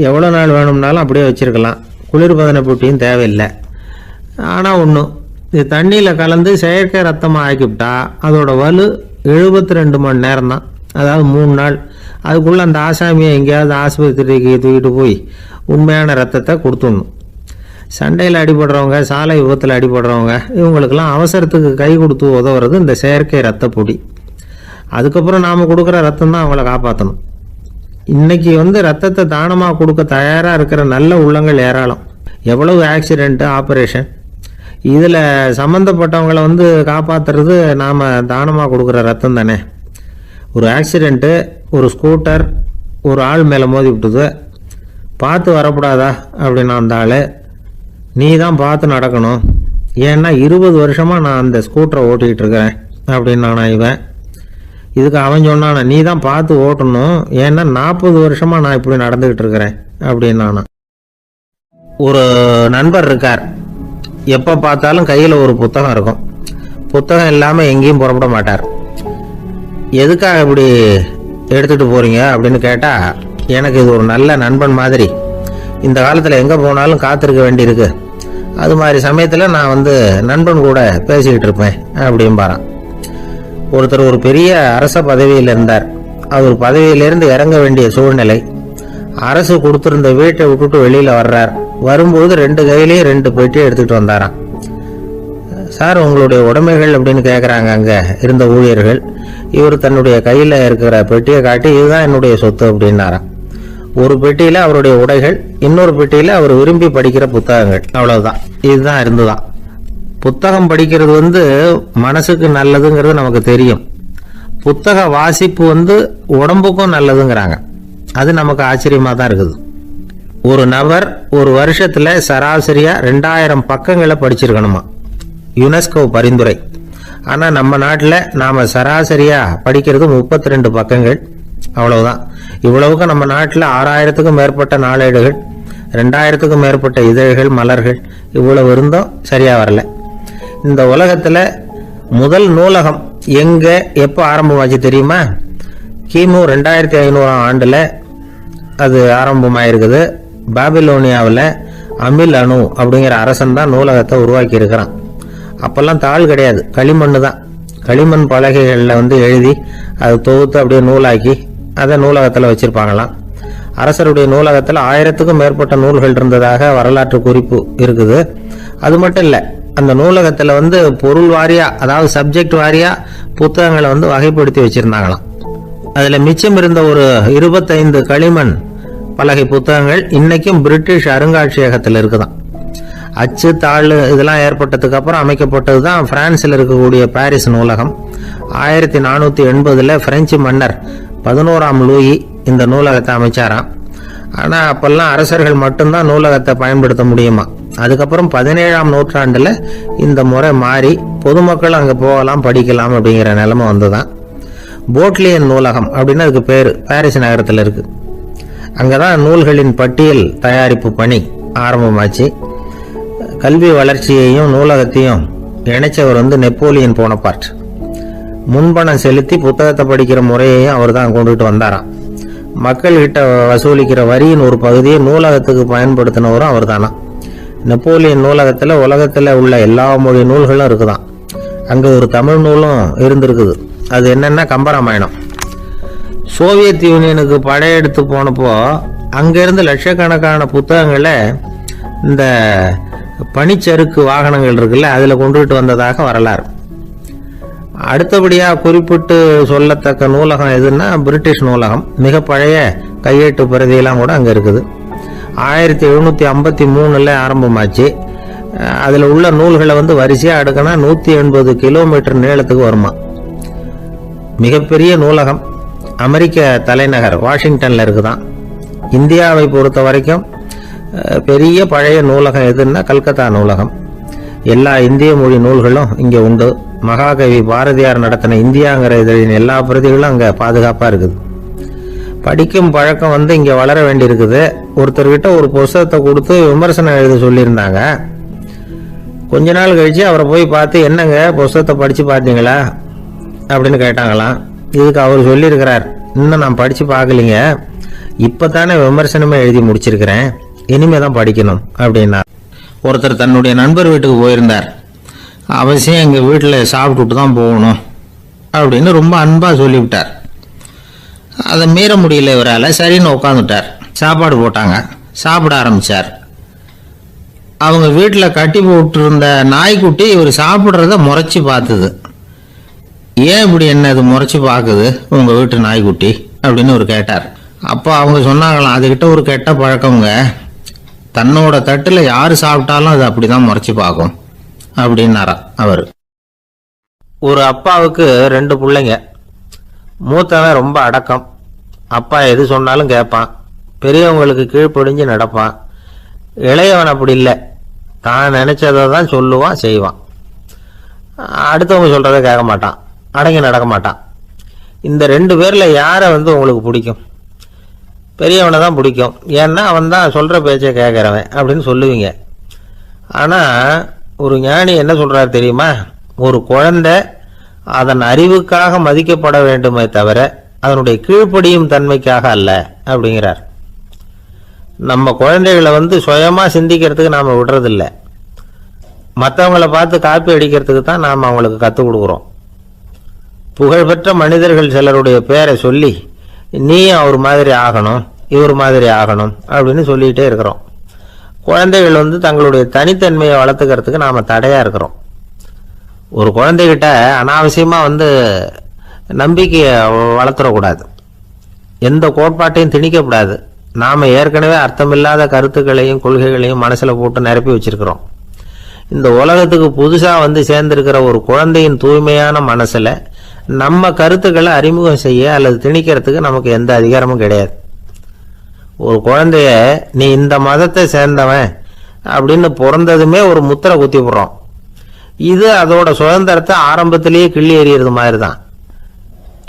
எவ்வளோ நாள் வேணும்னாலும் அப்படியே வச்சுருக்கலாம், குளிர்பதன பெட்டியும் தேவையில்லை. ஆனால் ஒன்று, இது தண்ணியில் கலந்து செயற்கை ரத்தமாக ஆக்கிவிட்டா அதோட வலு 72 மணி நேரம் தான், அதாவது 3 நாள். அதுக்குள்ளே அந்த ஆசாமியை எங்கேயாவது ஆஸ்பத்திரிக்கு தூக்கிட்டு போய் உண்மையான ரத்தத்தை கொடுத்துடணும். சண்டையில் அடிபடுறவங்க, சாலை விபத்தில் அடிபடுறவங்க, இவங்களுக்கெல்லாம் அவசரத்துக்கு கை கொடுத்து உதவுறது இந்த செயற்கை ரத்த பொடி. அதுக்கப்புறம் நாம் கொடுக்குற ரத்தம் தான் அவங்கள காப்பாற்றணும். இன்றைக்கி ரத்தத்தை தானமாக கொடுக்க தயாராக இருக்கிற நல்ல உள்ளங்கள் ஏராளம். எவ்வளவு ஆக்சிடெண்ட்டு, ஆப்ரேஷன், இதில் சம்மந்தப்பட்டவங்களை காப்பாற்றுறது நாம் தானமாக கொடுக்குற ரத்தம் தானே. ஒரு ஆக்சிடெண்ட்டு, ஒரு ஸ்கூட்டர் ஒரு ஆள் மேலே மோதி விட்டுது, பார்த்து வரக்கூடாதா அப்படின்னு அந்த ஆள், நீ தான் பார்த்து நடக்கணும், ஏன்னா 20 வருஷமாக நான் அந்த ஸ்கூட்டரை ஓட்டிகிட்டு இருக்கிறேன் அப்படின்னு நானா இவன். இதுக்கு அவன் சொன்னானா, நீ தான் பார்த்து ஓட்டணும், ஏன்னா 40 வருஷமாக நான் இப்படி நடந்துக்கிட்டு இருக்கிறேன் அப்படின்னு நானா. ஒரு நண்பர் இருக்கார், எப்போ பார்த்தாலும் கையில் ஒரு புத்தகம் இருக்கும். புத்தகம் இல்லாமல் எங்கேயும் புறப்பட மாட்டார். எதுக்காக இப்படி எடுத்துகிட்டு போகிறீங்க அப்படின்னு கேட்டால், எனக்கு இது ஒரு நல்ல நண்பன் மாதிரி, இந்த காலத்தில் எங்கே போனாலும் காத்திருக்க வேண்டியிருக்கு, அது மாதிரி சமயத்தில் நான் நண்பன் கூட பேசிக்கிட்டு இருப்பேன் அப்படிம்பாரான். ஒருத்தர் ஒரு பெரிய அரச பதவியில் இருந்தார். அவர் பதவியிலிருந்து இறங்க வேண்டிய சூழ்நிலை. அரசு கொடுத்துருந்த வீட்டை விட்டுட்டு வெளியில் வர்றார். வரும்போது 2 கையிலையும் 2 பெட்டியை எடுத்துகிட்டு வந்தாராம். சார், உங்களுடைய உடைமைகள் அப்படின்னு கேட்குறாங்க அங்கே இருந்த ஊழியர்கள். இவர் தன்னுடைய கையில் இருக்கிற பெட்டியை காட்டி, இதுதான் என்னுடைய சொத்து அப்படின்னாராம். ஒரு பெட்டியில் அவருடைய உடைகள், இன்னொரு பெட்டியில் அவர் விரும்பி படிக்கிற புத்தகங்கள். அவ்வளவுதான். இதுதான் இருந்துதான். புத்தகம் படிக்கிறது மனசுக்கு நல்லதுங்கிறது நமக்கு தெரியும். புத்தக வாசிப்பு உடம்புக்கும் நல்லதுங்கிறாங்க. அது நமக்கு ஆச்சரியமா தான் இருக்குது. ஒரு நபர் ஒரு வருஷத்துல சராசரியா 2000 பக்கங்களை படிச்சிருக்கணுமா, யுனெஸ்கோ பரிந்துரை. ஆனா நம்ம நாட்டில் நாம சராசரியா படிக்கிறது 32 பக்கங்கள். அவ்வளவுதான். இவ்வளவுக்கு நம்ம நாட்டில் 6000க்கும் மேற்பட்ட நாளேடுகள், 2000க்கும் மேற்பட்ட இதழ்கள், மலர்கள், இவ்வளவு இருந்தும் சரியா வரல. இந்த உலகத்துல முதல் நூலகம் எங்க எப்போ ஆரம்பமாச்சு தெரியுமா? கிமு 2500 ஆண்டுல அது ஆரம்பமாயிருக்குது. பாபிலோனியாவில் அமில் அணு அப்படிங்கிற அரசன் தான் நூலகத்தை உருவாக்கி இருக்கிறான். அப்பெல்லாம் தாள் கிடையாது, களிமண் தான். களிமண் பலகைகளில் எழுதி அதை தொகுத்து அப்படியே நூலாக்கி அதை நூலகத்தில் வச்சிருப்பாங்களாம். அரசருடைய நூலகத்தில் 1000க்கும் மேற்பட்ட நூல்கள் இருந்ததாக வரலாற்று குறிப்பு இருக்குது. அது மட்டும் இல்லை, அந்த நூலகத்தில் பொருள் வாரியா, அதாவது சப்ஜெக்ட் வாரியா புத்தகங்களை வகைப்படுத்தி வச்சிருந்தாங்களாம். அதில் மிச்சம் இருந்த ஒரு 25 களிமண் பலகை புத்தகங்கள் இன்னைக்கும் பிரிட்டிஷ் அருங்காட்சியகத்தில் இருக்குதான். அச்சு தாள் இதெல்லாம் ஏற்பட்டதுக்கு அப்புறம் அமைக்கப்பட்டது தான் பிரான்சில் இருக்கக்கூடிய பாரிஸ் நூலகம். 1480 பிரெஞ்சு மன்னர் 11ஆம் லூயி இந்த நூலகத்தை அமைச்சாராம். ஆனால் அப்பெல்லாம் அரசர்கள் மட்டும்தான் நூலகத்தை பயன்படுத்த முடியுமா. அதுக்கப்புறம் 17ஆம் நூற்றாண்டில் இந்த முறை மாறி பொதுமக்கள் அங்கே போகலாம், படிக்கலாம் அப்படிங்கிற நிலைமை வந்துதான். போட்லியன் நூலகம் அப்படின்னு அதுக்கு பேர், பாரிஸ் நகரத்தில் இருக்கு. அங்கதான் நூல்களின் பட்டியல் தயாரிப்பு பணி ஆரம்பமாச்சு. கல்வி வளர்ச்சியையும் நூலகத்தையும் இணைச்சவர் நெப்போலியன் போனபார்ட். முன்பணம் செலுத்தி புத்தகத்தை படிக்கிற முறையையும் அவர் தான் கொண்டுட்டு வந்தாராம். மக்கள் கிட்ட வசூலிக்கிற வரியின் ஒரு பகுதியை நூலகத்துக்கு பயன்படுத்தினவரும் அவர் தானா. நெப்போலியன் நூலகத்துல உலகத்துல உள்ள எல்லா மொழி நூல்களும் இருக்குதான். அங்க ஒரு தமிழ் நூலும் இருந்திருக்குது. அது என்னன்னா கம்பராமாயணம். சோவியத் யூனியனுக்கு படையெடுத்து போனப்போ அங்கிருந்து லட்சக்கணக்கான புத்தகங்களை இந்த பனிச்சறுக்கு வாகனங்கள் இருக்குல்ல, அதுல கொண்டுகிட்டு வந்ததாக வரலாறு. அடுத்தபடியா குறிப்பிட்டு சொல்லத்தக்க நூலகம் எதுன்னா பிரிட்டிஷ் நூலகம். மிக பழைய கையெழுத்து பிரதியெல்லாம் கூட அங்க இருக்குது. 1753 ஆரம்பமாச்சு. அதுல உள்ள நூல்களை வரிசையா அடுக்கனா 180 கிலோமீட்டர் நீளத்துக்கு வருமா. மிகப்பெரிய நூலகம் அமெரிக்க தலைநகர் வாஷிங்டன்ல இருக்குதான். இந்தியாவை பொறுத்த வரைக்கும் பெரிய பழைய நூலகம் எதுன்னா கல்கத்தா நூலகம். எல்லா இந்திய மொழி நூல்களும் இங்க உண்டு. மகாகவி பாரதியார் நடத்தின இந்தியாங்கிற இதழின் எல்லா பிரதிகளும் அங்க பாதுகாப்பா இருக்குது. படிக்கும் பழக்கம் இங்க வளர வேண்டி இருக்குது. ஒருத்தர்கிட்ட ஒரு புஸ்தகத்தை கொடுத்து விமர்சனம் எழுத சொல்லியிருந்தாங்க. கொஞ்ச நாள் கழிச்சு அவரை போய் பார்த்து, என்னங்க புஸ்தகத்தை படிச்சு பார்த்தீங்களா அப்படின்னு கேட்டாங்களாம். இதுக்கு அவர் சொல்லியிருக்கிறார், இன்னும் நான் படிச்சு பார்க்கலிங்க, இப்பதானே விமர்சனமே எழுதி முடிச்சிருக்கிறேன், இனிமே தான் படிக்கணும் அப்படின்னா. ஒருத்தர் தன்னுடைய நண்பர் வீட்டுக்கு போயிருந்தார். அவசியம் எங்கள் வீட்டில் சாப்பிட்டுட்டு தான் போகணும் அப்படின்னு ரொம்ப அன்பாக சொல்லிவிட்டார். அதை மீற முடியல இவரால். சரின்னு உட்காந்துட்டார். சாப்பாடு போட்டாங்க, சாப்பிட ஆரம்பித்தார். அவங்க வீட்டில் கட்டி போட்டிருந்த நாய்க்குட்டி இவர் சாப்பிட்றத முறைச்சி பார்த்துது. ஏன் இப்படி என்ன இது முறைச்சி பார்க்குது உங்கள் வீட்டு நாய்க்குட்டி அப்படின்னு அவர் கேட்டார். அப்போ அவங்க சொன்னாங்களாம், அதுகிட்ட ஒரு கெட்ட பழக்கங்க, தன்னோட தட்டில் யார் சாப்பிட்டாலும் அது அப்படிதான் முறைச்சி பார்க்கும் அப்படின்னாரா அவர். ஒரு அப்பாவுக்கு 2 பிள்ளைங்க. மூத்தவன் ரொம்ப அடக்கம். அப்பா எது சொன்னாலும் கேட்பான், பெரியவங்களுக்கு கீழ்ப்படிஞ்சு நடப்பான். இளையவன் அப்படி இல்லை, தான் நினைச்சதை தான் சொல்லுவான், செய்வான். அடுத்தவங்க சொல்றதை கேட்க மாட்டான், அடங்கி நடக்க மாட்டான். இந்த 2 பேர்ல யாரை உங்களுக்கு பிடிக்கும்? பெரியவனை தான் பிடிக்கும். ஏன்னா அவன் தான் சொல்ற பேச்சை கேட்கறவன் அப்படின்னு சொல்லுவீங்க. ஆனா ஒரு ஞானி என்ன சொல்றாரு தெரியுமா? ஒரு குழந்தை அதன் அறிவுக்காக மதிக்கப்பட வேண்டுமே தவிர அதனுடைய கீழ்ப்படியும் தன்மைக்காக அல்ல அப்படிங்கிறார். நம்ம குழந்தைகளை சுயமா சிந்திக்கிறதுக்கு நாம விடுறதில்ல, மற்றவங்களை பார்த்து காப்பி அடிக்கிறதுக்கு தான் நாம் அவங்களுக்கு கற்றுக் கொடுக்குறோம். புகழ்பெற்ற மனிதர்கள் சிலருடைய பேரை சொல்லி நீயும் அவர் மாதிரி ஆகணும், இவர் மாதிரி ஆகணும் அப்படின்னு சொல்லிகிட்டே இருக்கிறோம். குழந்தைகள் தங்களுடைய தனித்தன்மையை வளர்த்துக்கிறதுக்கு நாம் தடையாக இருக்கிறோம். ஒரு குழந்தைகிட்ட அனாவசியமாக நம்பிக்கையை வளர்த்துடக்கூடாது, எந்த கோட்பாட்டையும் திணிக்கக்கூடாது. நாம் ஏற்கனவே அர்த்தமில்லாத கருத்துக்களையும் கொள்கைகளையும் மனசில் போட்டு நிரப்பி வச்சிருக்கிறோம். இந்த உலகத்துக்கு புதுசாக சேர்ந்திருக்கிற ஒரு குழந்தையின் தூய்மையான மனசில் நம்ம கருத்துக்களை அறிமுகம் செய்ய அல்லது திணிக்கிறதுக்கு நமக்கு எந்த அதிகாரமும் கிடையாது. ஒரு குழந்தைய நீ இந்த மதத்தை சேர்ந்தவன் அப்படின்னு பிறந்ததுமே ஒரு முத்திரை குத்தி போடுறோம். இது அதோட சுதந்திரத்தை ஆரம்பத்திலேயே கிள்ளி எறிகிறது மாதிரி தான்.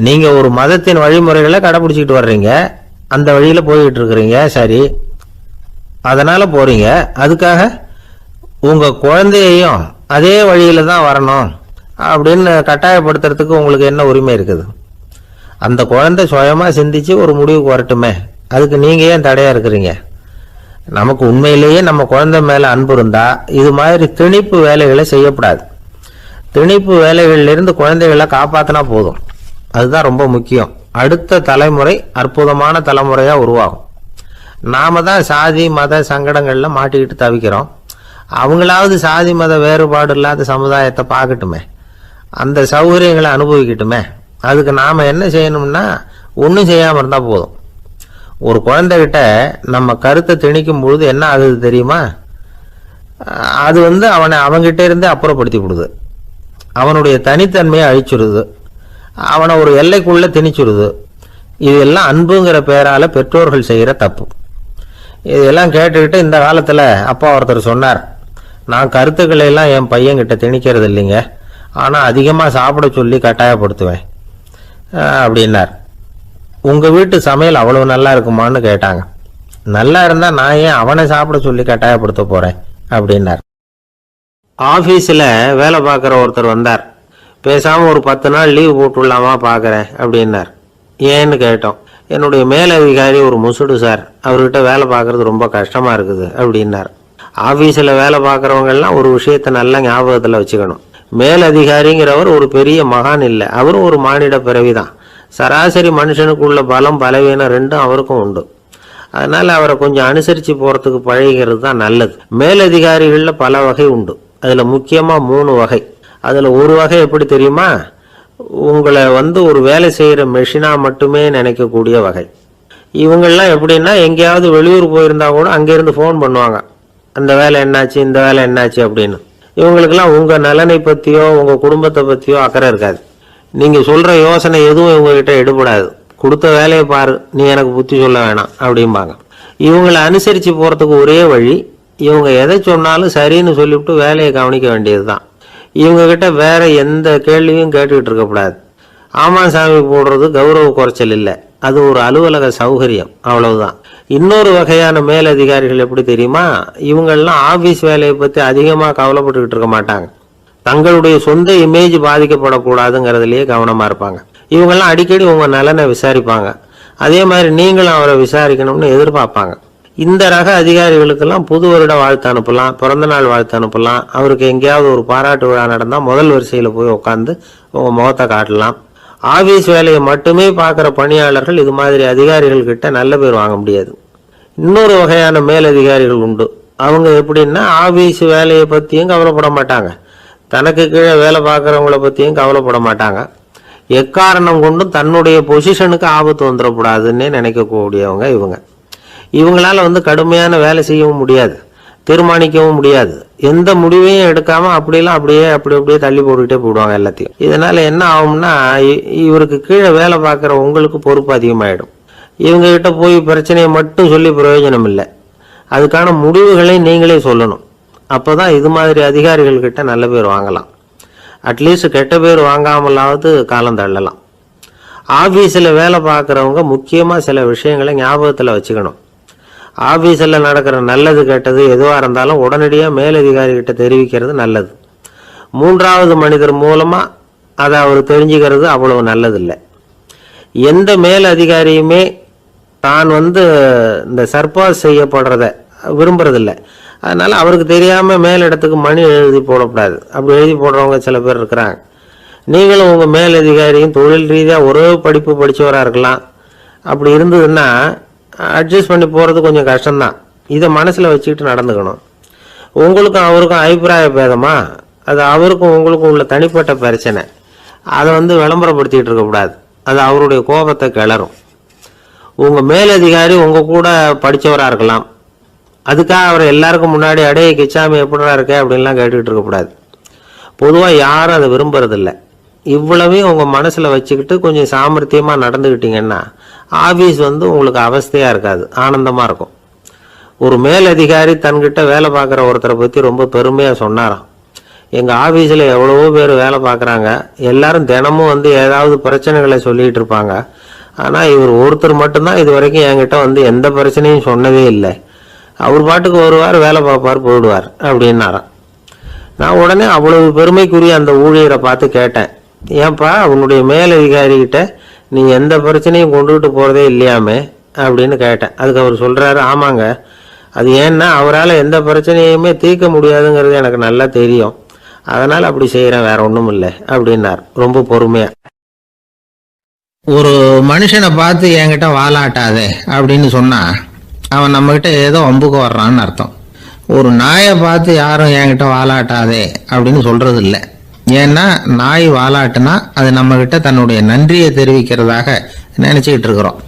நீங்கள் ஒரு மதத்தின் வழிமுறைகளை கடைபிடிச்சிக்கிட்டு வர்றீங்க, அந்த வழியில் போய்கிட்டு இருக்கிறீங்க, சரி, அதனால் போகிறீங்க. அதுக்காக உங்கள் குழந்தையையும் அதே வழியில் தான் வரணும் அப்படின்னு கட்டாயப்படுத்துறதுக்கு உங்களுக்கு என்ன உரிமை இருக்குது? அந்த குழந்தை சுயமாக சிந்திச்சு ஒரு முடிவுக்கு வரட்டுமே, அதுக்கு நீங்கள் ஏன் தடையாக இருக்கிறீங்க? நமக்கு உண்மையிலேயே நம்ம குழந்தை மேலே அன்பு இருந்தால் இது மாதிரி திணிப்பு வேலைகளை செய்யக்கூடாது. திணிப்பு வேலைகளிலிருந்து குழந்தைகளை காப்பாற்றினா போதும், அதுதான் ரொம்ப முக்கியம். அடுத்த தலைமுறை அற்புதமான தலைமுறையாக உருவாகும். நாம தான் சாதி மத சங்கடங்களில் மாட்டிக்கிட்டு தவிக்கிறோம். அவங்களாவது சாதி மத வேறுபாடு இல்லாத சமுதாயத்தை பார்க்கட்டுமே, அந்த சௌகரியங்களை அனுபவிக்கட்டுமே. அதுக்கு நாம் என்ன செய்யணும்னா ஒன்றும் செய்யாமல் இருந்தால் போதும். ஒரு குழந்தைகிட்ட நம்ம கருத்தை திணிக்கும் பொழுது என்ன ஆகுது தெரியுமா? அது அவனை அவங்கிட்ட இருந்தே அப்புறப்படுத்தி விடுது, அவனுடைய தனித்தன்மையை அழிச்சுடுது, அவனை ஒரு எல்லைக்குள்ளே திணிச்சுடுது. இதெல்லாம் அன்புங்கிற பேரால பெற்றோர்கள் செய்கிற தப்பு. இதெல்லாம் கேட்டுக்கிட்டு இந்த காலத்தில் அப்பா ஒருத்தர் சொன்னார், நான் கருத்துக்களை எல்லாம் என் பையன்கிட்ட திணிக்கிறது இல்லைங்க, ஆனால் அதிகமாக சாப்பிட சொல்லி கட்டாயப்படுத்துவேன் அப்படின்னார். உங்கள் வீட்டு சமையல் அவ்வளவு நல்லா இருக்குமான்னு கேட்டாங்க. நல்லா இருந்தால் நான் ஏன் அவனை சாப்பிட சொல்லி கட்டாயப்படுத்த போகிறேன் அப்படின்னார். ஆஃபீஸில் வேலை பார்க்குற ஒருத்தர் வந்தார். பேசாமல் ஒரு 10 நாள் லீவ் போட்டுடலாமா பார்க்குறேன் அப்படின்னார். ஏன்னு கேட்டோம். என்னுடைய மேலதிகாரி ஒரு முசுடு சார், அவர்கிட்ட வேலை பார்க்குறது ரொம்ப கஷ்டமாக இருக்குது அப்படின்னார். ஆஃபீஸில் வேலை பார்க்குறவங்கெல்லாம் ஒரு விஷயத்தை நல்லா ஞாபகத்தில் வச்சுக்கணும். மேலதிகாரிங்கிறவர் ஒரு பெரிய மகான் இல்லை, அவரும் ஒரு மானிட பிறவி தான். சராசரி மனுஷனுக்குள்ள பலம் பலவீனம் ரெண்டும் அவருக்கும் உண்டு. அதனால் அவரை கொஞ்சம் அனுசரித்து போகிறதுக்கு பழகிறது தான் நல்லது. மேலதிகாரிகளில் பல வகை உண்டு, அதில் முக்கியமாக 3 வகை. அதில் ஒரு வகை எப்படி தெரியுமா? உங்களை ஒரு வேலை செய்கிற மெஷினாக மட்டுமே நினைக்கக்கூடிய வகை. இவங்கெல்லாம் எப்படின்னா, எங்கேயாவது வெளியூர் போயிருந்தா கூட அங்கேருந்து ஃபோன் பண்ணுவாங்க, அந்த வேலை என்னாச்சு இந்த வேலை என்னாச்சு அப்படின்னு. இவங்களுக்கெல்லாம் உங்கள் நலனை பற்றியோ உங்கள் குடும்பத்தை பற்றியோ அக்கறை இருக்காது. நீங்கள் சொல்கிற யோசனை எதுவும் இவங்ககிட்ட எடுபடாது. கொடுத்த வேலையை பாரு, நீ எனக்கு புத்தி சொல்ல வேணாம் அப்படிம்பாங்க. இவங்களை அனுசரித்து போகிறதுக்கு ஒரே வழி, இவங்க எதை சொன்னாலும் சரின்னு சொல்லிவிட்டு வேலையை கவனிக்க வேண்டியது தான். இவங்ககிட்ட வேற எந்த கேள்வியும் கேட்டுக்கிட்டு இருக்கக்கூடாது. ஆமாம் சாமி போடுறது கௌரவ குறைச்சல் இல்லை, அது ஒரு அலுவலக சௌகரியம், அவ்வளவுதான். இன்னொரு வகையான மேலதிகாரிகள் எப்படி தெரியுமா? இவங்கெல்லாம் ஆபீஸ் வேலையை பற்றி அதிகமாக கவலைப்பட்டுக்கிட்டு இருக்க மாட்டாங்க. தங்களுடைய சொந்த இமேஜ் பாதிக்கப்படக்கூடாதுங்கிறதுலயே கவனமாக இருப்பாங்க. இவங்கெல்லாம் அடிக்கடி உங்கள் நலனை விசாரிப்பாங்க. அதே மாதிரி நீங்களும் அவரை விசாரிக்கணும்னு எதிர்பார்ப்பாங்க. இந்த ரக அதிகாரிகளுக்கெல்லாம் புது வருட வாழ்த்து அனுப்பலாம், பிறந்தநாள் வாழ்த்து அனுப்பலாம். அவருக்கு எங்கேயாவது ஒரு பாராட்டு விழா நடந்தால் முதல் வரிசையில் போய் உட்காந்து உங்கள் முகத்தை காட்டலாம். ஆபீஸ் வேலையை மட்டுமே பார்க்குற பணியாளர்கள் இது மாதிரி அதிகாரிகள் கிட்ட நல்ல பேர் வாங்க முடியாது. இன்னொரு வகையான மேலதிகாரிகள் உண்டு. அவங்க எப்படின்னா, ஆபீஸ் வேலையை பற்றியும் கவலைப்பட மாட்டாங்க, தனக்கு கீழே வேலை பார்க்குறவங்கள பற்றியும் கவலைப்பட மாட்டாங்க. எக்காரணம் கொண்டும் தன்னுடைய பொசிஷனுக்கு ஆபத்து வந்துடக்கூடாதுன்னே நினைக்கக்கூடியவங்க இவங்க. இவங்களால கடுமையான வேலை செய்யவும் முடியாது, தீர்மானிக்கவும் முடியாது. எந்த முடிவையும் எடுக்காம அப்படியே தள்ளி போட்டுக்கிட்டே போடுவாங்க எல்லாத்தையும். இதனால என்ன ஆகும்னா, இவருக்கு கீழே வேலை பார்க்குற உங்களுக்கு பொறுப்பு அதிகமாயிடும். இவங்க கிட்ட போய் பிரச்சனையை மட்டும் சொல்லி பிரயோஜனம் இல்லை, அதுக்கான முடிவுகளை நீங்களே சொல்லணும். அப்போதான் இது மாதிரி அதிகாரிகள் கிட்ட நல்ல பேர் வாங்கலாம். அட்லீஸ்ட் கெட்ட பேர் வாங்காமலாவது காலம் தள்ளலாம். ஆபீஸில் வேலை பார்க்குறவங்க முக்கியமாக சில விஷயங்களை ஞாபகத்தில் வச்சுக்கணும். ஆபீஸில் நடக்கிற நல்லது கெட்டது எதுவாக இருந்தாலும் உடனடியாக மேலதிகாரி கிட்ட தெரிவிக்கிறது நல்லது. மூன்றாவது மனிதர் மூலமா அதை அவர் தெரிஞ்சுக்கிறது அவ்வளவு நல்லதில்லை. எந்த மேல் அதிகாரியுமே தான் இந்த சர்பாஸ் செய்யப்படுறத விரும்புறதில்லை. அதனால அவருக்கு தெரியாம மேலிடத்துக்கு மணி எழுதி போடக்கூடாது. அப்படி எழுதி போடுறவங்க சில பேர் இருக்கிறாங்க. நீங்களும் உங்க மேலதிகாரியும் தொழில் ரீதியாக ஒரே படிப்பு படிச்சவராக இருக்கலாம். அப்படி இருந்ததுன்னா அட்ஜஸ்ட் பண்ணி போறது கொஞ்சம் கஷ்டம்தான். இதை மனசுல வச்சுக்கிட்டு நடந்துக்கணும். உங்களுக்கும் அவருக்கும் அபிப்பிராய பேதமா, அது அவருக்கும் உங்களுக்கும் உள்ள தனிப்பட்ட பிரச்சனை. அதை விளம்பரப்படுத்திட்டு இருக்கக்கூடாது. அது அவருடைய கோபத்தை கிளறும். உங்க மேலதிகாரி உங்க கூட படிச்சவரா இருக்கலாம். அதுக்காக அவர் எல்லாருக்கும் முன்னாடி அடைய கிச்சாமி எப்படிடா இருக்க அப்படின்லாம் கேட்டுக்கிட்டு இருக்கக்கூடாது. பொதுவாக யாரும் அதை விரும்புறதில்லை. இவ்வளவையும் உங்க மனசுல வச்சுக்கிட்டு கொஞ்சம் சாமர்த்தியமா நடந்துக்கிட்டீங்கன்னா ஆபீஸ் உங்களுக்கு அவஸ்தையா இருக்காது, ஆனந்தமா இருக்கும். ஒரு மேலதிகாரி தன்கிட்ட வேலை பார்க்குற ஒருத்தரை பத்தி ரொம்ப பெருமையா சொன்னாராம். எங்க ஆபீஸ்ல எவ்வளவோ பேர் வேலை பார்க்குறாங்க. எல்லாரும் தினமும் ஏதாவது பிரச்சனைகளை சொல்லிட்டு இருப்பாங்க. ஆனா இவர் ஒருத்தர் மட்டும்தான் இது வரைக்கும் என்கிட்ட எந்த பிரச்சனையும் சொன்னதே இல்லை. அவர் பாட்டுக்கு வருவார், வேலை பார்ப்பார், போயிடுவார் அப்படின்னாராம். நான் உடனே அவ்வளவு பெருமைக்குரிய அந்த ஊழியரை பார்த்து கேட்டேன், ஏன்பா உன்னுடைய மேலதிகாரிகிட்ட நீ எந்த பிரச்சனையும் கொண்டுகிட்டு போறதே இல்லையாமே அப்படின்னு கேட்டேன். அதுக்கு அவர் சொல்றாரு, ஆமாங்க, அது ஏன்னா அவரால் எந்த பிரச்சனையுமே தீர்க்க முடியாதுங்கிறது எனக்கு நல்லா தெரியும், அதனால அப்படி செய்யறேன், வேற ஒன்றும் இல்லை அப்படின்னார் ரொம்ப பொறுமையா. ஒரு மனுஷனை பார்த்து என்கிட்ட வாலாட்டாதே அப்படின்னு சொன்னா அவன் நம்மகிட்ட ஏதோ வம்புக்கு வர்றான்னு அர்த்தம். ஒரு நாயை பார்த்து யாரும் என்கிட்ட வாலாட்டாதே அப்படின்னு சொல்றது இல்லை. ஏன்னா நாய் வாலாட்டுனா அது நம்ம கிட்ட தன்னுடைய நன்றியை தெரிவிக்கிறதாக நினைச்சுக்கிட்டு இருக்கிறோம்.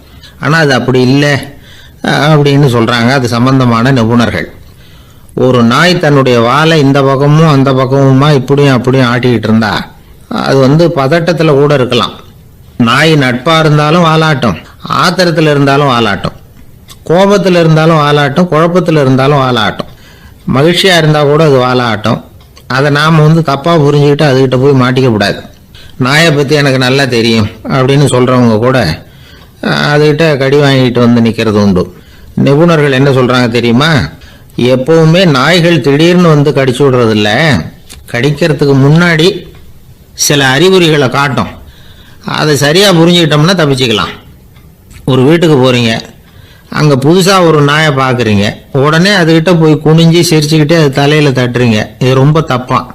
ஆனா அது அப்படி இல்லை அப்படின்னு சொல்றாங்க அது சம்பந்தமான நிபுணர்கள். ஒரு நாய் தன்னுடைய வாலை இந்த பக்கமும் அந்த பக்கமுமா இப்படியும் அப்படியும் ஆட்டிக்கிட்டு இருந்தா அது பதட்டத்துல கூட இருக்கலாம். நாய் நட்பா இருந்தாலும் வாலாட்டும், ஆத்திரத்துல இருந்தாலும் வாலாட்டும், கோபத்துல இருந்தாலும் வாலாட்டும், குழப்பத்துல இருந்தாலும் வாலாட்டும், மகிழ்ச்சியா இருந்தா கூட அது வாலாட்டும். அதை நாம தப்பா புரிஞ்சுக்கிட்டு அதுகிட்ட போய் மாட்டிக்க கூடாது. நாயை பத்தி எனக்கு நல்லா தெரியும் அப்படின்னு சொல்றவங்க கூட அதுகிட்ட கடி வாங்கிட்டு நிக்கிறது உண்டு. நிபுணர்கள் என்ன சொல்றாங்க தெரியுமா? எப்பவுமே நாய்கள் திடீர்னு கடிச்சு விடுறது இல்ல, கடிக்கிறதுக்கு முன்னாடி சில அறிகுறிகளை காட்டும். அதை சரியா புரிஞ்சுக்கிட்டோம்னா தப்பிச்சுக்கலாம். ஒரு வீட்டுக்கு போறீங்க, அங்க புதுசா ஒரு நாயை பாக்குறீங்க, உடனே அதுகிட்ட போய் குனிஞ்சு சிரிச்சுக்கிட்டே அது தலையில தட்டுறீங்க. இது ரொம்ப தப்பான்.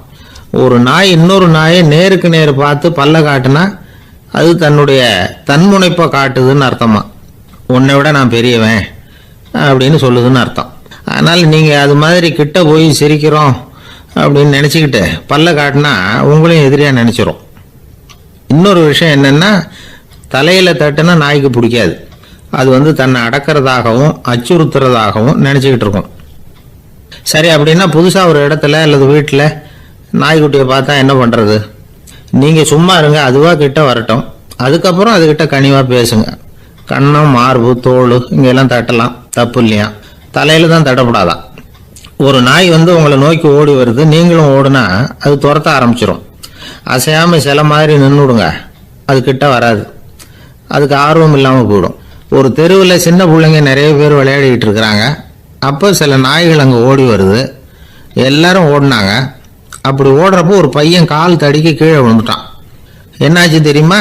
ஒரு நாய் இன்னொரு நாயை நேருக்கு நேர் பார்த்து பல்ல காட்டுனா அது தன்னுடைய தன்முனைப்பை காட்டுதுன்னு அர்த்தமா. உன்னை விட நான் பெரியவன் அப்படின்னு சொல்லுதுன்னு அர்த்தம். அதனால நீங்க அது மாதிரி கிட்ட போய் சிரிக்கிறோம் அப்படின்னு நினைச்சுக்கிட்டு பல்ல காட்டினா உங்களையும் எதிரியா நினைச்சிரும். இன்னொரு விஷயம் என்னன்னா, தலையில தட்டுனா நாய்க்கு பிடிக்காது. அது தன்னை அடக்கிறதாகவும் அச்சுறுத்துறதாகவும் நினைச்சுக்கிட்டு இருக்கும். சரி, அப்படின்னா புதுசா ஒரு இடத்துல அல்லது வீட்டில் நாய்க்குட்டியை பார்த்தா என்ன பண்றது? நீங்க சும்மா இருங்க, அதுவா கிட்ட வரட்டும், அதுக்கப்புறம் அதுகிட்ட கனிவா பேசுங்க. கண்ணம், மார்பு, தோல் இங்கெல்லாம் தட்டலாம், தப்பு இல்லையா? தலையில தான் தட்டப்படாதான். ஒரு நாய் உங்களை நோக்கி ஓடி வருது, நீங்களும் ஓடுனா அது துரத்த ஆரம்பிச்சிடும். அசையாம சில மாதிரி நின்றுடுங்க, அது கிட்ட வராது, அதுக்கு ஆர்வம் இல்லாம போயிடும். ஒரு தெருவில் சின்ன பிள்ளைங்க நிறைய பேர் விளையாடிக்கிட்டு இருக்கிறாங்க. அப்போ சில நாய்கள் அங்கே ஓடி வருது. எல்லாரும் ஓடினாங்க. அப்படி ஓடுறப்போ ஒரு பையன் கால் தடிக்க கீழே விழுந்துட்டான். என்னாச்சு தெரியுமா?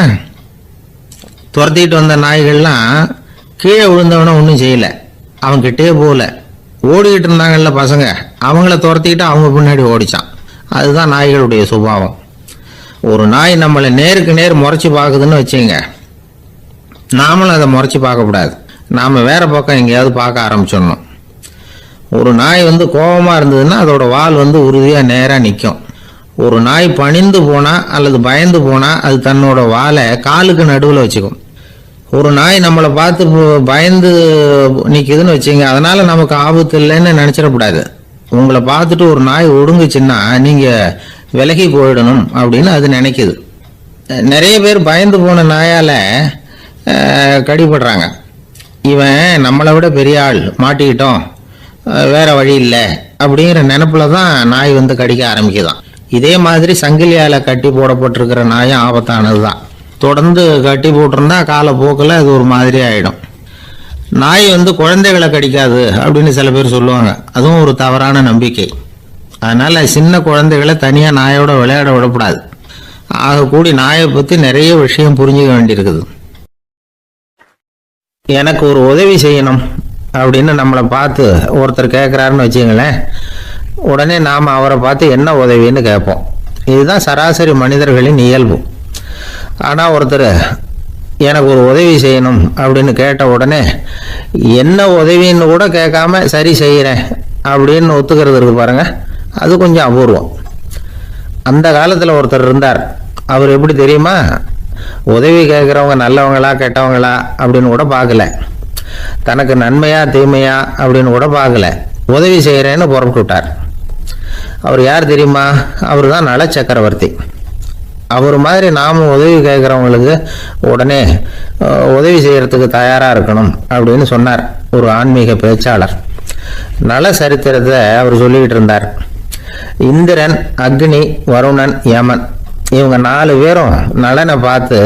துரத்திட்டு வந்த நாய்கள்லாம் கீழே விழுந்தவன ஒன்றும் செய்யல, அவன் கிட்டே போகல. ஓடிக்கிட்டு இருந்தாங்கல்ல பசங்க, அவங்கள துரத்திக்கிட்டு அவங்க பின்னாடி ஓடிச்சான். அதுதான் நாய்களுடைய சுபாவம். ஒரு நாய் நம்மளை நேருக்கு நேர் முறைச்சி பார்க்குதுன்னு வச்சுங்க, நாமளும் அதை முறைச்சி பார்க்கக்கூடாது. நாம வேற பக்கம் எங்கேயாவது பார்க்க ஆரம்பிச்சிடணும். ஒரு நாய் கோபமா இருந்ததுன்னா அதோட வால் உறுதியா நேரா நிற்கும். ஒரு நாய் பணிந்து போனா அல்லது பயந்து போனா அது தன்னோட வாலை காலுக்கு நடுவில் வச்சுக்கும். ஒரு நாய் நம்மளை பார்த்து பயந்து நிற்குதுன்னு வச்சுங்க, அதனால நமக்கு ஆபத்து இல்லைன்னு நினைச்சிடக்கூடாது. உங்களை பார்த்துட்டு ஒரு நாய் ஒடுங்குச்சுன்னா நீங்க விலகி போயிடணும் அப்படின்னு அது நினைக்குது. நிறைய பேர் பயந்து போன நாயால கடிபடுறாங்க. இவன் நம்மளை விட பெரிய ஆள், மாட்டிக்கிட்டோம், வேற வழி இல்லை அப்படிங்கிற நினைப்புல தான் நாய் கடிக்க ஆரம்பிக்குதான். இதே மாதிரி சங்கிலியால கட்டி போடப்பட்டிருக்கிற நாயும் ஆபத்தானது தான். தொடர்ந்து கட்டி போட்டிருந்தா காலப்போக்கில் அது ஒரு மாதிரி ஆயிடும். நாய் குழந்தைகளை கடிக்காது அப்படின்னு சில பேர் சொல்லுவாங்க. அதுவும் ஒரு தவறான நம்பிக்கை. அதனால சின்ன குழந்தைகளை தனியா நாயோட விளையாட விடக்கூடாது. ஆக கூடி நாயை பத்தி நிறைய விஷயம் புரிஞ்சுக்க வேண்டியிருக்குது. எனக்கு ஒரு உதவி செய்யணும் அப்படின்னு நம்மளை பார்த்து ஒருத்தர் கேட்குறாருன்னு வச்சுங்களேன். உடனே நாம் அவரை பார்த்து என்ன உதவின்னு கேட்போம். இதுதான் சராசரி மனிதர்களின் இயல்பு. ஆனால் ஒருத்தர் எனக்கு ஒரு உதவி செய்யணும் அப்படின்னு கேட்ட உடனே என்ன உதவின்னு கூட கேட்காம சரி செய்கிறேன் அப்படின்னு ஒத்துக்கிறது இருக்கு பாருங்க, அது கொஞ்சம் அபூர்வம். அந்த காலத்தில் ஒருத்தர் இருந்தார். அவர் எப்படி தெரியுமா? உதவி கேட்குறவங்க நல்லவங்களா கெட்டவங்களா அப்படின்னு கூட பார்க்கல, தனக்கு நன்மையா தீமையா அப்படின்னு கூட பார்க்கல, உதவி செய்கிறேன்னு புறப்பட்டு விட்டார். அவர் யார் தெரியுமா? அவர் தான் நல சக்கரவர்த்தி. அவர் மாதிரி நாமும் உதவி கேட்குறவங்களுக்கு உடனே உதவி செய்யறதுக்கு தயாராக இருக்கணும் அப்படின்னு சொன்னார் ஒரு ஆன்மீக பேச்சாளர். நல சரித்திரத்தை அவர் சொல்லிக்கிட்டு இருந்தார். இந்திரன், அக்னி, வருணன், யமன் இவங்க 4 பேரும் நலனை பார்த்து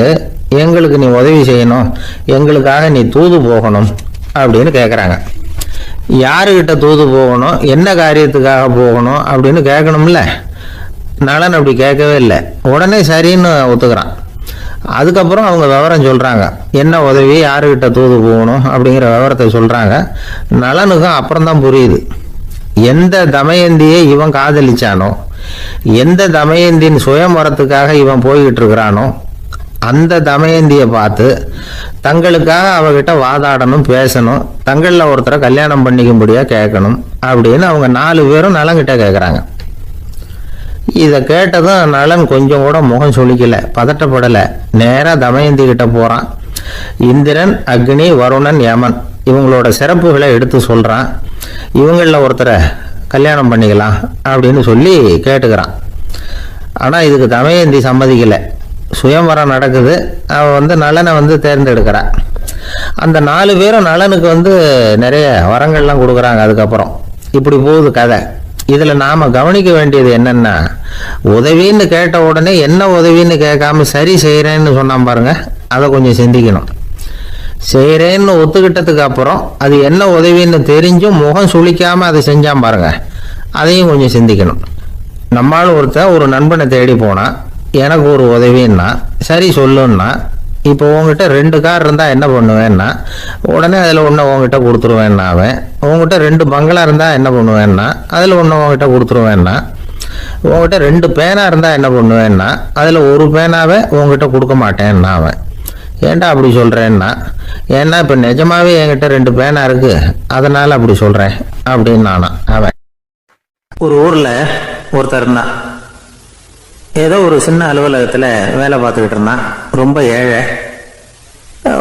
எங்களுக்கு நீ உதவி செய்யணும், எங்களுக்காக நீ தூது போகணும் அப்படின்னு கேட்குறாங்க. யாருக்கிட்ட தூது போகணும், என்ன காரியத்துக்காக போகணும் அப்படின்னு கேட்கணும்ல. நலன் அப்படி கேட்கவே இல்லை, உடனே சரின்னு ஒத்துக்கிறான். அதுக்கப்புறம் அவங்க விவரம் சொல்கிறாங்க, என்ன உதவி, யாருக்கிட்ட தூது போகணும் அப்படிங்கிற விவரத்தை சொல்கிறாங்க. நலனுக்கும் அப்புறம்தான் புரியுது, எந்த தமயந்தியை இவன் காதலிச்சானோ, எந்த தமயந்தின் சுயமரத்துக்காக இவன் போய்கிட்டு இருக்கிறானோ அந்த தமயந்தியை பார்த்து தங்களுக்காக அவகிட்ட வாதாடணும், பேசணும், தங்களில் ஒருத்தரை கல்யாணம் பண்ணிக்கும்படியா கேட்கணும் அப்படின்னு அவங்க 4 பேரும் நலன்கிட்ட கேட்குறாங்க. இதை கேட்டதும் நலன் கொஞ்சம் கூட முகம் சுளிக்கல, பதட்டப்படலை. நேராக தமயந்தி கிட்ட போகிறான். இந்திரன், அக்னி, வருணன், யமன் இவங்களோட சிறப்புகளை எடுத்து சொல்கிறான். இவங்களில் ஒருத்தரை கல்யாணம் பண்ணிக்கலாம் அப்படின்னு சொல்லி கேட்டுக்கிறான். ஆனால் இதுக்கு தமயந்தி சம்மதிக்கலை. சுயம்பரம் நடக்குது, அவன் நலனை தேர்ந்தெடுக்கிறான். அந்த 4 பேரும் நலனுக்கு நிறைய வரங்கள்லாம் கொடுக்குறாங்க. அதுக்கப்புறம் இப்படி போகுது கதை. இதில் நாம் கவனிக்க வேண்டியது என்னென்னா, உதவின்னு கேட்ட உடனே என்ன உதவின்னு கேட்காம சரி செய்கிறேன்னு சொன்னான் பாருங்க, அதை கொஞ்சம் சிந்திக்கணும். செய்கிறேன்னு ஒத்துக்கிட்டதுக்கு அப்புறம் அது என்ன உதவின்னு தெரிஞ்சும் முகம் சுளிக்காமல் அதை செஞ்சான் பாருங்க, அதையும் கொஞ்சம் சிந்திக்கணும். நம்மளால் ஒருத்தர் ஒரு நண்பனை தேடி போனால் எனக்கு ஒரு உதவின்னா சரி சொல்லுன்னா, இப்போ உங்ககிட்ட 2 கார் இருந்தால் என்ன பண்ணுவேன்னா உடனே அதில் ஒன்று உங்ககிட்ட கொடுத்துருவேன்னா, அவன் உங்ககிட்ட 2 பங்களா இருந்தால் என்ன பண்ணுவேன்னா அதில் ஒன்று உங்ககிட்ட கொடுத்துருவேன்னா, உங்ககிட்ட 2 பேனா இருந்தால் என்ன பண்ணுவேன்னா அதில் ஒரு பேனாவை உங்ககிட்ட கொடுக்க மாட்டேன்னா அவன். ஏன்டா அப்படி சொல்கிறேன்னா, ஏன்னா இப்போ நிஜமாவே என்கிட்ட 2 பேனா இருக்குது, அதனால் அப்படி சொல்கிறேன் அப்படின்னு நானா அவன். ஒரு ஊரில் ஒருத்தர் இருந்தான். ஏதோ ஒரு சின்ன அலுவலகத்தில் வேலை பார்த்துக்கிட்டு இருந்தான். ரொம்ப ஏழை.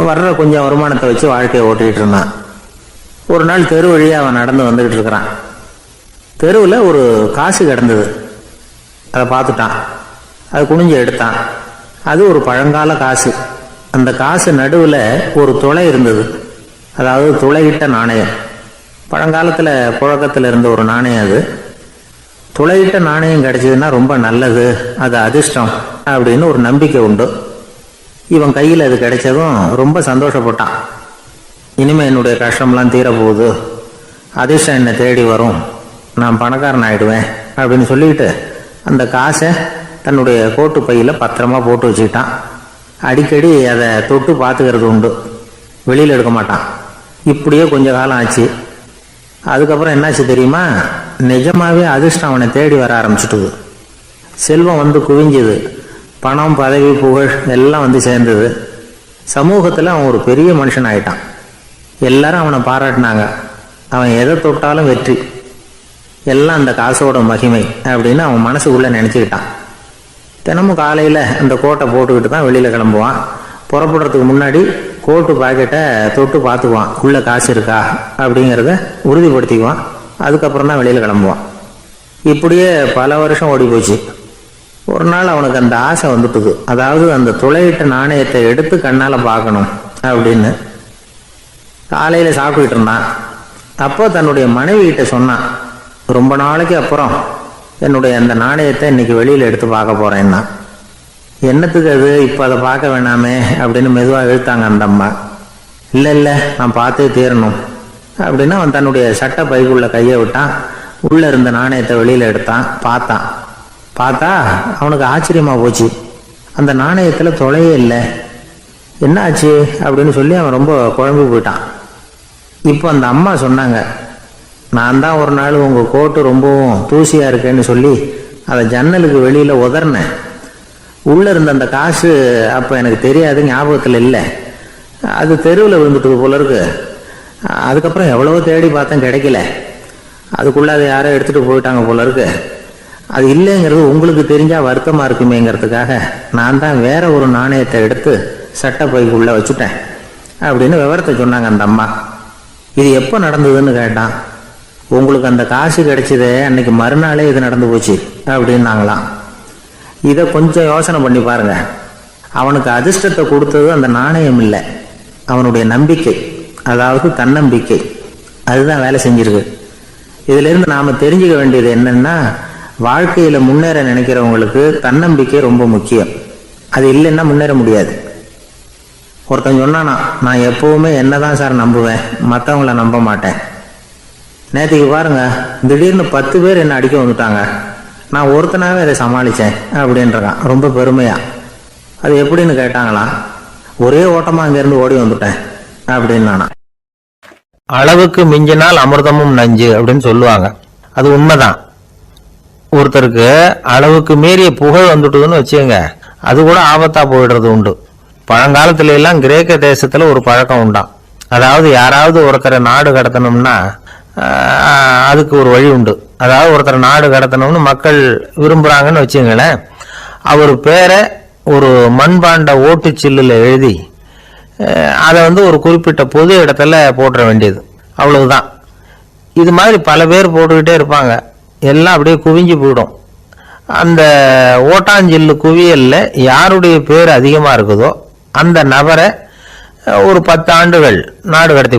வர்ற கொஞ்சம் வருமானத்தை வச்சு வாழ்க்கையை ஓட்டிக்கிட்டு இருந்தான். ஒரு நாள் தெரு வழியாக அவன் நடந்து வந்துக்கிட்டு இருக்கிறான். தெருவில் ஒரு காசு கிடந்தது. அதை பார்த்துட்டான். அது குனிஞ்சு எடுத்தான். அது ஒரு பழங்கால காசு. அந்த காசு நடுவில் ஒரு துளை இருந்தது. அதாவது துளையிட்ட நாணயம். பழங்காலத்தில் புழக்கத்தில் இருந்த ஒரு நாணயம் அது. துளையிட்ட நாணயம் கிடைச்சதுன்னா ரொம்ப நல்லது, அது அதிர்ஷ்டம் அப்படின்னு ஒரு நம்பிக்கை உண்டு. இவன் கையில் அது கிடைச்சதும் ரொம்ப சந்தோஷப்பட்டான். இனிமேல் என்னுடைய கஷ்டம்லாம் தீரப்போகுது, அதிர்ஷ்டம் என்னை தேடி வரும், நான் பணக்காரன் ஆகிடுவேன் அப்படின்னு சொல்லிட்டு அந்த காசை தன்னுடைய கோட்டு பையில் பத்திரமா போட்டு வச்சுக்கிட்டான். அடிக்கடி அதை தொட்டு பார்த்துக்கிறது உண்டு, வெளியில் எடுக்க மாட்டான். இப்படியே கொஞ்ச காலம் ஆச்சு. அதுக்கப்புறம் என்னாச்சு தெரியுமா? நிஜமாவே அதிர்ஷ்டம் அவனை தேடி வர ஆரம்பிச்சுட்டுது. செல்வம் குவிஞ்சுது. பணம், பதவி, புகழ் எல்லாம் சேர்ந்தது. சமூகத்தில் அவன் ஒரு பெரிய மனுஷன் ஆயிட்டான். எல்லாரும் அவனை பாராட்டினாங்க. அவன் எதை தொட்டாலும் வெற்றி, எல்லாம் அந்த காசோட மகிமை அப்படின்னு அவன் மனசுக்குள்ளே நினச்சிக்கிட்டான். தினமும் காலையில் அந்த கோட்டை போட்டுக்கிட்டு தான் வெளியில் கிளம்புவான். புறப்படுறதுக்கு முன்னாடி கோட்டு பாக்கெட்டை தொட்டு பார்த்துக்குவான், உள்ளே காசு இருக்கா அப்படிங்கிறத உறுதிப்படுத்திக்குவான். அதுக்கப்புறம் தான் வெளியில் கிளம்புவான். இப்படியே பல வருஷம் ஓடி போச்சு. ஒரு நாள் அவனுக்கு அந்த ஆசை வந்துட்டுது. அதாவது அந்த துளையிட்ட நாணயத்தை எடுத்து கண்ணால் பார்க்கணும் அப்படின்னு. காலையில் சாப்பிட்டுக்கிட்டு இருந்தான். அப்போ தன்னுடைய மனைவி கிட்ட சொன்னான், ரொம்ப நாளைக்கு அப்புறம் என்னுடைய அந்த நாணயத்தை இன்னைக்கு வெளியில் எடுத்து பார்க்க போகிறேன்னா. என்னத்துக்கு அது, இப்போ அதை பார்க்க வேணாமே அப்படின்னு மெதுவாக இழுத்தாங்க அந்த அம்மா. இல்லை நான் பார்த்தே தீரணும் அப்படின்னு அவன் தன்னுடைய சட்டை பைக்குள்ள கையை விட்டான். உள்ள இருந்த நாணயத்தை வெளியில எடுத்தான். பார்த்தா அவனுக்கு ஆச்சரியமா போச்சு. அந்த நாணயத்துல தொலையே இல்லை. என்ன ஆச்சு அப்படின்னு சொல்லி அவன் ரொம்ப குழம்பு போயிட்டான். இப்போ அந்த அம்மா சொன்னாங்க, நான் தான் ஒரு நாள் உங்க கோட்டு ரொம்பவும் தூசியா இருக்கேன்னு சொல்லி அதை ஜன்னலுக்கு வெளியில உதறினேன். உள்ள இருந்த அந்த காசு அப்ப எனக்கு தெரியாது, ஞாபகத்துல இல்லை. அது தெருவில் விழுந்துட்டது போல இருக்கு. அதுக்கப்புறம் எவ்வளவோ தேடி பார்த்தேன், கிடைக்கல. அதுக்குள்ள அதை யாரோ எடுத்துட்டு போயிட்டாங்க போல இருக்கு. அது இல்லைங்கிறது உங்களுக்கு தெரிஞ்சா வருத்தமா இருக்குமேங்கிறதுக்காக நான் தான் வேற ஒரு நாணயத்தை எடுத்து சட்டை பைக்குள்ள வச்சுட்டேன் அப்படின்னு விவரத்தை சொன்னாங்க அந்த அம்மா. இது எப்போ நடந்ததுன்னு கேட்டான். உங்களுக்கு அந்த காசு கிடைச்சதே அன்னைக்கு மறுநாளே இது நடந்து போச்சு அப்படின்னாங்களாம். இதை கொஞ்சம் யோசனை பண்ணி பாருங்க. அவனுக்கு அதிர்ஷ்டத்தை கொடுத்தது அந்த நாணயம் இல்லை, அவனுடைய நம்பிக்கை, அதாவது தன்னம்பிக்கை. அதுதான் வேலை செஞ்சிருக்கு. இதுல இருந்து நாம தெரிஞ்சுக்க வேண்டியது என்னன்னா, வாழ்க்கையில முன்னேற நினைக்கிறவங்களுக்கு தன்னம்பிக்கை ரொம்ப முக்கியம். அது இல்லைன்னா முன்னேற முடியாது. ஒருத்தன் சொன்னானா, நான் எப்பவுமே என்னதான் சார் நம்புவேன், மற்றவங்கள நம்ப மாட்டேன். நேற்றுக்கு பாருங்க, திடீர்னு 10 பேர் என்ன அடிக்க வந்துட்டாங்க, நான் ஒருத்தனாவே அதை சமாளித்தேன் அப்படின்றான் ரொம்ப பெருமையா. அது எப்படின்னு கேட்டாங்களாம். ஒரே ஓட்டமா அங்கேருந்து ஓடி வந்துட்டேன் அப்படின்னு நானா. அளவுக்கு மிஞ்சினால் அமிர்தமும் நஞ்சு அப்படின்னு சொல்லுவாங்க. அது உண்மைதான். ஒருத்தருக்கு அளவுக்கு மீறிய புகழ் வந்துட்டுதுன்னு வச்சுக்கோங்க, அது கூட ஆபத்தா போயிடுறது உண்டு. பழங்காலத்துல எல்லாம் கிரேக்க தேசத்துல ஒரு பழக்கம் உண்டாம். அதாவது யாராவது ஒருத்தரை நாடு கடத்தணும்னா அதுக்கு ஒரு வழி உண்டு. அதாவது ஒருத்தரை நாடு கடத்தணும்னு மக்கள் விரும்புறாங்கன்னு வச்சுங்களேன், அவர் பேரை ஒரு மண்பாண்ட ஓட்டுச்சில்லுல எழுதி அதை ஒரு குறிப்பிட்ட பொது இடத்துல போட்டுற வேண்டியது, அவ்வளவுதான். இது மாதிரி பல பேர் போட்டுக்கிட்டே இருப்பாங்க. எல்லாம் அப்படியே குவிஞ்சு போயிடும். அந்த ஓட்டாஞ்சில்லு குவியல்ல யாருடைய பேர் அதிகமா இருக்குதோ அந்த நபரை ஒரு 10 ஆண்டுகள் நாடு கடத்தி